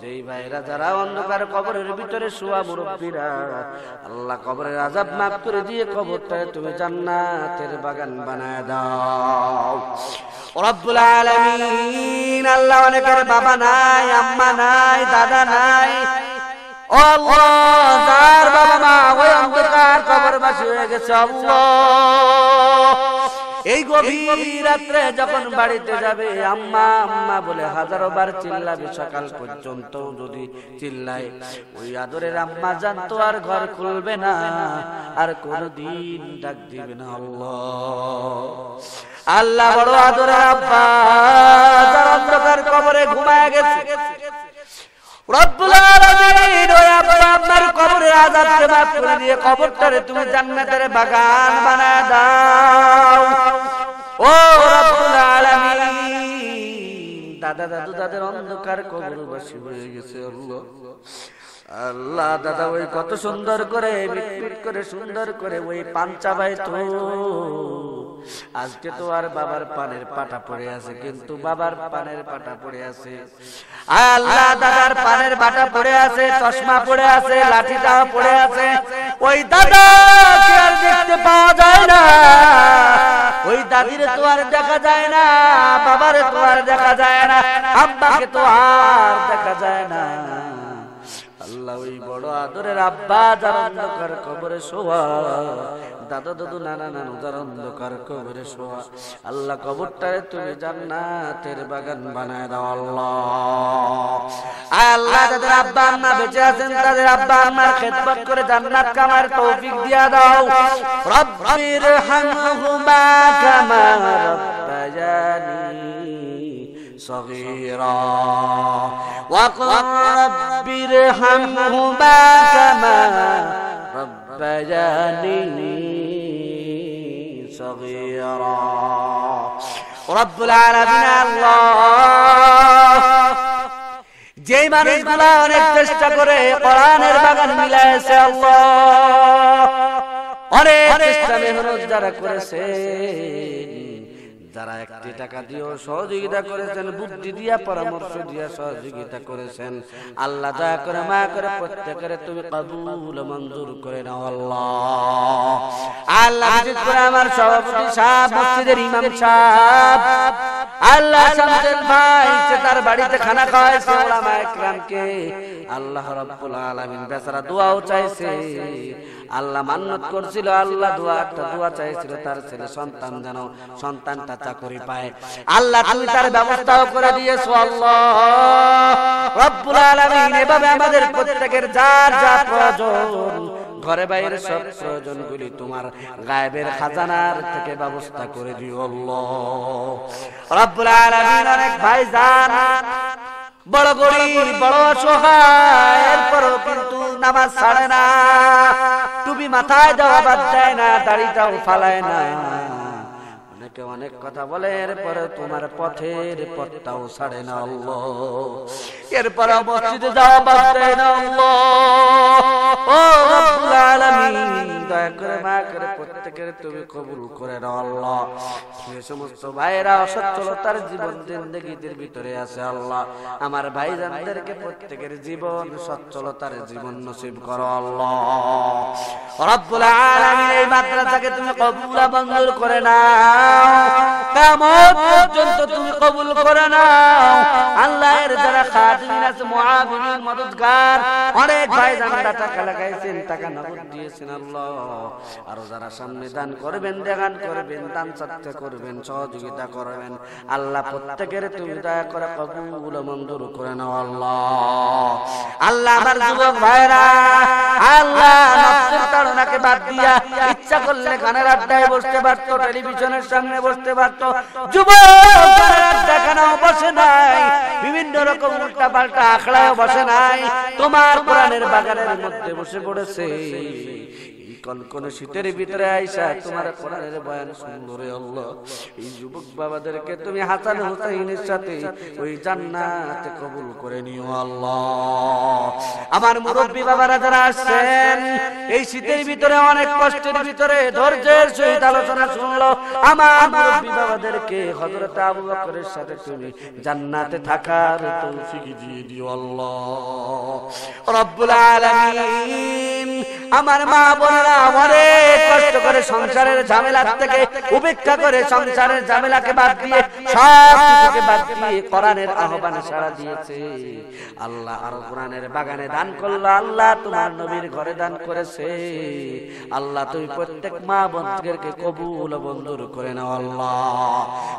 যেই ভাইরা যারা অন্ধকার কবরের ভিতরে শোয়া মুরব্বীরা, আল্লাহ কবরের আযাব মাফ করে দিয়ে কবরটায় তুমি জান্নাতের বাগান বানায় দাও রব্বুল আলামিন। আল্লাহ অনেকের বাবা নাই, আম্মা নাই, দাদা নাই, ও আল্লাহ যার বাবা মা ওই অন্ধকার কবরবাসী হয়ে গেছে আল্লাহ, এই গভীর রাত্রে যখন বাড়িতে যাবে আম্মা আম্মা বলে হাজারো বার চিল্লাবে, সকাল পর্যন্ত যদি চিল্লায় ওই আদরের আম্মা জানতো আর ঘর খুলবে না, আর কোনদিন ডাক দিবে না আল্লাহ। আল্লাহ বড় আদরের আব্বা যার অন্ধকার কবরে ঘুমায় গেছে, রব্বুল আলামিন ওই আব্বা আম্মার কবরের আযাবকে মাফ করে দিয়ে কবরটারে তুমি জান্নাতের বাগান বানায় দাও ও রব্বুল আলামিন। দাদা দাদু তাদের অন্ধকার কবরবাসী হয়ে গেছে আল্লাহ। আল্লাহ দাদা ওই কত সুন্দর করে মিটমিট করে সুন্দর করে ওই পাঞ্চা ভাই তো আজকে তো আর বাবার পানের পাটা পড়ে আছে, কিন্তু বাবার পানের পাটা পড়ে আছে, আল্লাহ দাদার পানের পাটা পড়ে আছে, চশমা পড়ে আছে, লাঠিটাও পড়ে আছে, ওই দাদা কে আর দেখতে পাওয়া যায় না, ওই দাদিরে তো আর দেখা যায় না, বাবারে তো আর দেখা যায় না, আব্বাকে তো আর দেখা যায় না। আল্লাহ ওই বড় আদরের আব্বা যার অন্ধকার কবরে শোয়া, দাদা দাদু নানা নানু যার অন্ধকার কবরে শোয়া, আল্লাহ কবরটারে তুমি জান্নাতের বাগান বানায় দাও আল্লাহ। আল্লাহ যাদের আব্বা আম্মা বেঁচে আছেন তাদের আব্বা আম্মার খেদমত করে জান্নাত কামার তৌফিক দিয়া দাও। রব্বির হামহুমা কামা রব্বায়ানি সগীরা ওয়াকুর রব্বির হামহুমা কামা রব্বায়ানি সগীরা। রব্বুল আলামিন আল্লাহ যেই মানুষগুলা অনেক চেষ্টা করে কোরআনের বাগান মিলাইছে আল্লাহ, অনেক চেষ্টা মেহনত যারা করেছে, যারা একটি টাকা দিয়েও সহযোগিতা করেছেন, বুদ্ধি দিয়া পরামর্শ দিয়া সহযোগিতা করেছেন, আল্লাহ দয়া করে মায়া করে প্রত্যেকের তুমি কবুল মঞ্জুর করে নাও আল্লাহ। আল্লাহ বিশেষ করে আমার সভাপতি সাহেব, মসজিদের ইমাম সাহেব, আল্লাহ শামসুল ভাই সে তার বাড়িতে খানা খাওয়াইছে ওলামা ইকরামকে, আল্লাহ রাব্বুল আলামিন বেচারা দোয়াও চাইছে, আল্লাহ মান্নত করছিল, আল্লাহ দোয়া চাইছিল তার ছেলে সন্তান যেন সন্তানটা চাকরি পায়, আল্লাহ তুমি তার ব্যবস্থাও করে দিয়েছো আল্লাহ রাব্বুল আলামিন। এভাবে আমাদের প্রত্যেকের যার যা প্রয়োজন, ঘরে বাইরে সব প্রয়োজনগুলি তোমার গায়েবের খাজানার থেকে ব্যবস্থা করে দিও আল্লাহ রাব্বুল আলামিন। অনেক ভাইজান বড় গরিব, বড় অসহায়, এরপরও কিন্তু নামাজ ছাড়ে না, টুপি মাথায় দেওয়া বাদ দেয় না, দাড়িটাও ফালায় না, অনেকে অনেক কথা বলে, এরপরে তোমার পথের পথটাও ছাড়ে না আল্লাহ, এরপরে মসজিদে যাওয়া বাদ দেয় না আল্লাহ ও রব্বুল আলামিন। দয়া করে মায়া করে প্রত্যেকের তুমি কবুল করে নাও আল্লাহ। যে সমস্ত ভাইরা অসচ্ছলতার জীবন জিন্দেগিদের ভিতরে আছে আল্লাহ, আমার ভাইজানদেরকে প্রত্যেকের জীবন সচ্ছলতার জীবন নসিব করো আল্লাহ রব্বুল আলামিন। এই মাদ্রাসাকে তুমি কবুল মঞ্জুর করে নাও, কিয়ামত পর্যন্ত তুমি কবুল করে নাও আল্লাহ। এর যারা খাদিমিন আছে, মুআবিরিন, মদদগার, অনেক ভাইজানরা টাকা লাগাইছেন, টাকা নগদ দিয়েছেন আল্লাহ, আরো যারা সামনে দান করবেন, দেগান করবেন, দান সৎকা করবেন, সহযোগিতা করবেন আল্লাহ, প্রত্যেকের তুমি দয়া করে কবুল মঞ্জুর করে নাও আল্লাহ। আল্লাহ আমার যুবক ভাইরা আল্লাহ নফসের তাড়নাকে বাদ দিয়া ইচ্ছা করলে গানের আড্ডায় বসতে পারতো, টেলিভিশনের সামনে বসতে পারতো, যুবক গানের আড্ডা কেনাও বসে নাই, বিভিন্ন রকম উল্টা পাল্টা আখড়ায় বসে নাই, তোমার কোরআনের বাগানের মধ্যে বসে পড়েছে। এই কনকনে শীতের ভিতরে আইসা তোমার কোরআনের বয়ান শুনলো রে আল্লাহ, এই যুবক বাবাদেরকে তুমি হাসান হুসাইনের সাথে ওই জান্নাতে কবুল করে নিও আল্লাহ। আমার মুরব্বী বাবারা যারা আসছেন এই শীতের ভিতরে অনেক কষ্টের ভিতরে ধৈর্যের সহিত আলোচনা শুনলো, আমার মুরব্বী বাবাদেরকে হযরত আবু বকরের সাথে তুমি জান্নাতে থাকার তৌফিক দিয়ে দিও আল্লাহ রব্বুল আলামিন। আমার মা বোনেরা অনেক কষ্ট করে সংসারের ঝামেলা থেকে উপেক্ষা করে সংসারের ঝামেলাকে বাদ দিয়ে সব কিছুকে বাদ দিয়ে কোরআনের আহ্বানে সাড়া দিয়েছে আল্লাহ। আর কোরআনের বাগানে দান করলো আল্লাহ, তোমার নবীর ঘরে দান করেছে আল্লাহ। তুমি প্রত্যেক মা বোনদেরকে কবুল মঞ্জুর করে নাও আল্লাহ।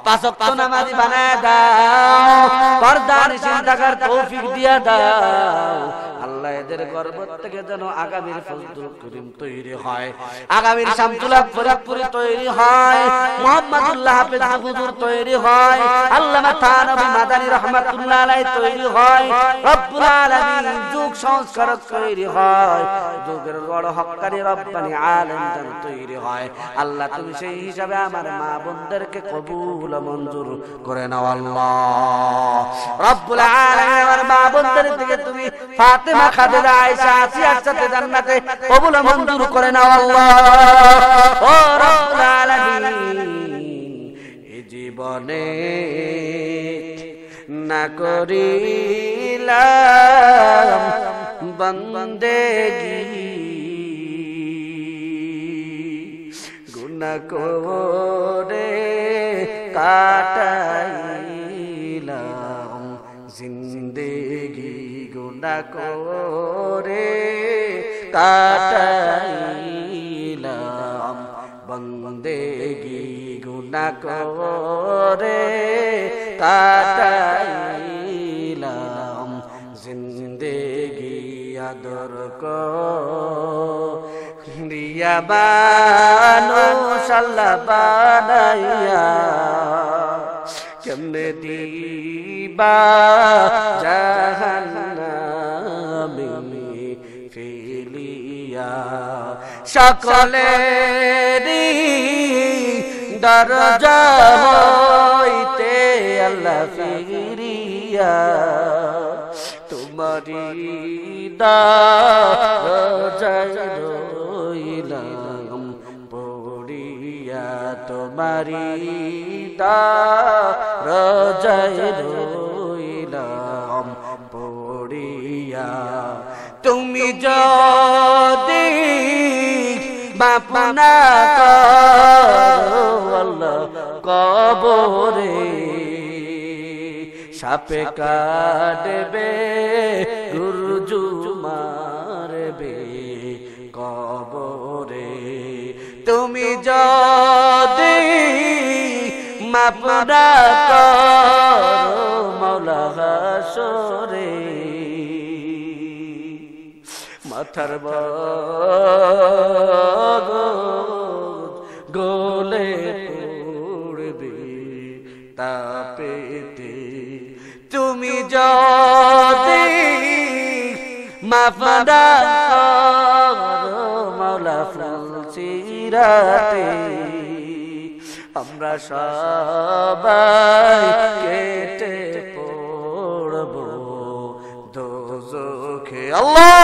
পাঁচ ওয়াক্ত নামাজি বানায় দাও, পর্দা নিশিন থাকার তৌফিক দিয়া দাও আল্লাহ। এদের গর্ভ থেকে যেন আগামীর ফজলুল করিম তৈরি হয়, আগামীর শামসুল্লাহ ফরিদপুরি তৈরি হয়, মুহাম্মদুল্লাহ হাফেজ হুজুর তৈরি হয়, আল্লামা থানভী মাদানী রাহমাতুল্লাহ আলাইহি তৈরি হয়, রব্বুল আলামিন যুগ সংস্কারক তৈরি হয়, যুগের বড় হক্কানি রব্বানি আলেম যেন তৈরি হয় আল্লাহ। তুমি সেই হিসাবে আমার মা বোনদেরকে কবুল মঞ্জুর করে নাও আল্লাহ রব্বুল আলামিন। আমার মা বোনদের থেকে তুমি ফাতেমা, খাদিজা, আয়েশা, আসিয়ার সাথে জান্নাতে কবুল মঞ্জুর করে নাও আল্লাহ ও রব্বুল আলামিন। এই জীবনে না করিলাম বন্দেগি, গুনাহ করে কাটাইলাম জিন্দেগি, গুনাহ করে কাটাইলাম বন্দেগি, গুনাহ করে কাটাইলাম জিন্দেগি। আদর করিয়া মানুষ আল্লাহ বানাইয়া কেমনে দিবা জাহান্নামে ফেলিয়া, সকলেরই দরজা হইতে আল্লাহ ফিরিয়া তোমারি দরজায় রইলাম পড়িয়া, তোমারি দরজায় রইলাম পড়িয়া। তুমি যদি মাফ না করো আল্লাহ কবরে সাপে কাটবে, গুরজু মারবে কবরে। তুমি যদি মাফ না করো মাওলা হাসরে মাথার গলে পড়বে তাপেতে। তুমি যদি মাফ না করো মাওলা ফুলসিরাতে আমরা সবাই কেটে পড়ব দোজখে। আল্লাহ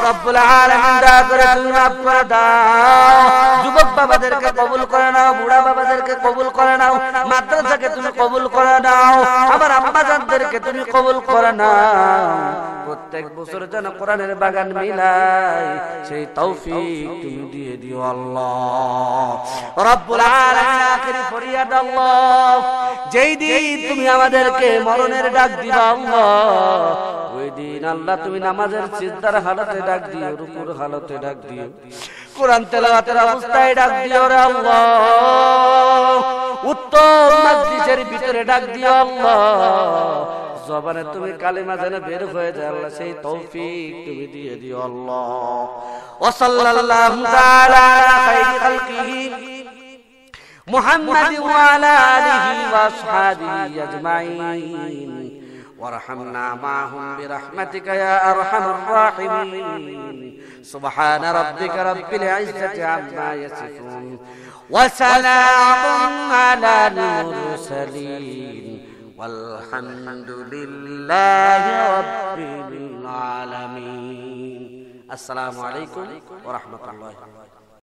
রব্বুল আলামিন দয়া করে তুমি মাফ করে দাও। যুবক বাবাদেরকে কবুল করে নাও, বুড়া বাবাদেরকে কবুল করে নাও, মাদ্রাসাকে তুমি কবুল করে নাও, আমার আম্মা জানদেরকে তুমি কবুল করে নাও। প্রত্যেক বছর যেন কোরআনের বাগান মিলাই সেই তৌফিক তুমি দিয়ে দিও আল্লাহ রব্বুল আলামিন। আখিরি ফরিয়াদ আল্লাহ, যেই দিন তুমি আমাদেরকে মরণের ডাক দিবা আল্লাহ, ওই দিন আল্লাহ তুমি নামাজের সিজদার হালতে ডাক দিও, রুকুর হালতে ডাক দিও, কোরআন তেলাওয়াতের অবস্থায় ডাক দিও রে আল্লাহ, উত্তম মজলিসের ভিতরে ডাক দিও আল্লাহ, জবানে তুমি কালিমা যেন বের হয়ে যায় আল্লাহ, সেই তৌফিক তুমি দিয়ে দিও আল্লাহ। ওয়া সাল্লাল্লাহু তাআলা আলা খায়রি খালকিহি মুহাম্মাদিন ওয়া আলা আলিহি ওয়া আসহাবিহি আজমাইন। وارحمنا معهم برحمتك يا أرحم الراحمين سبحان ربك رب العزة عما يصفون وسلام على المرسلين والحمد لله رب العالمين السلام عليكم ورحمة الله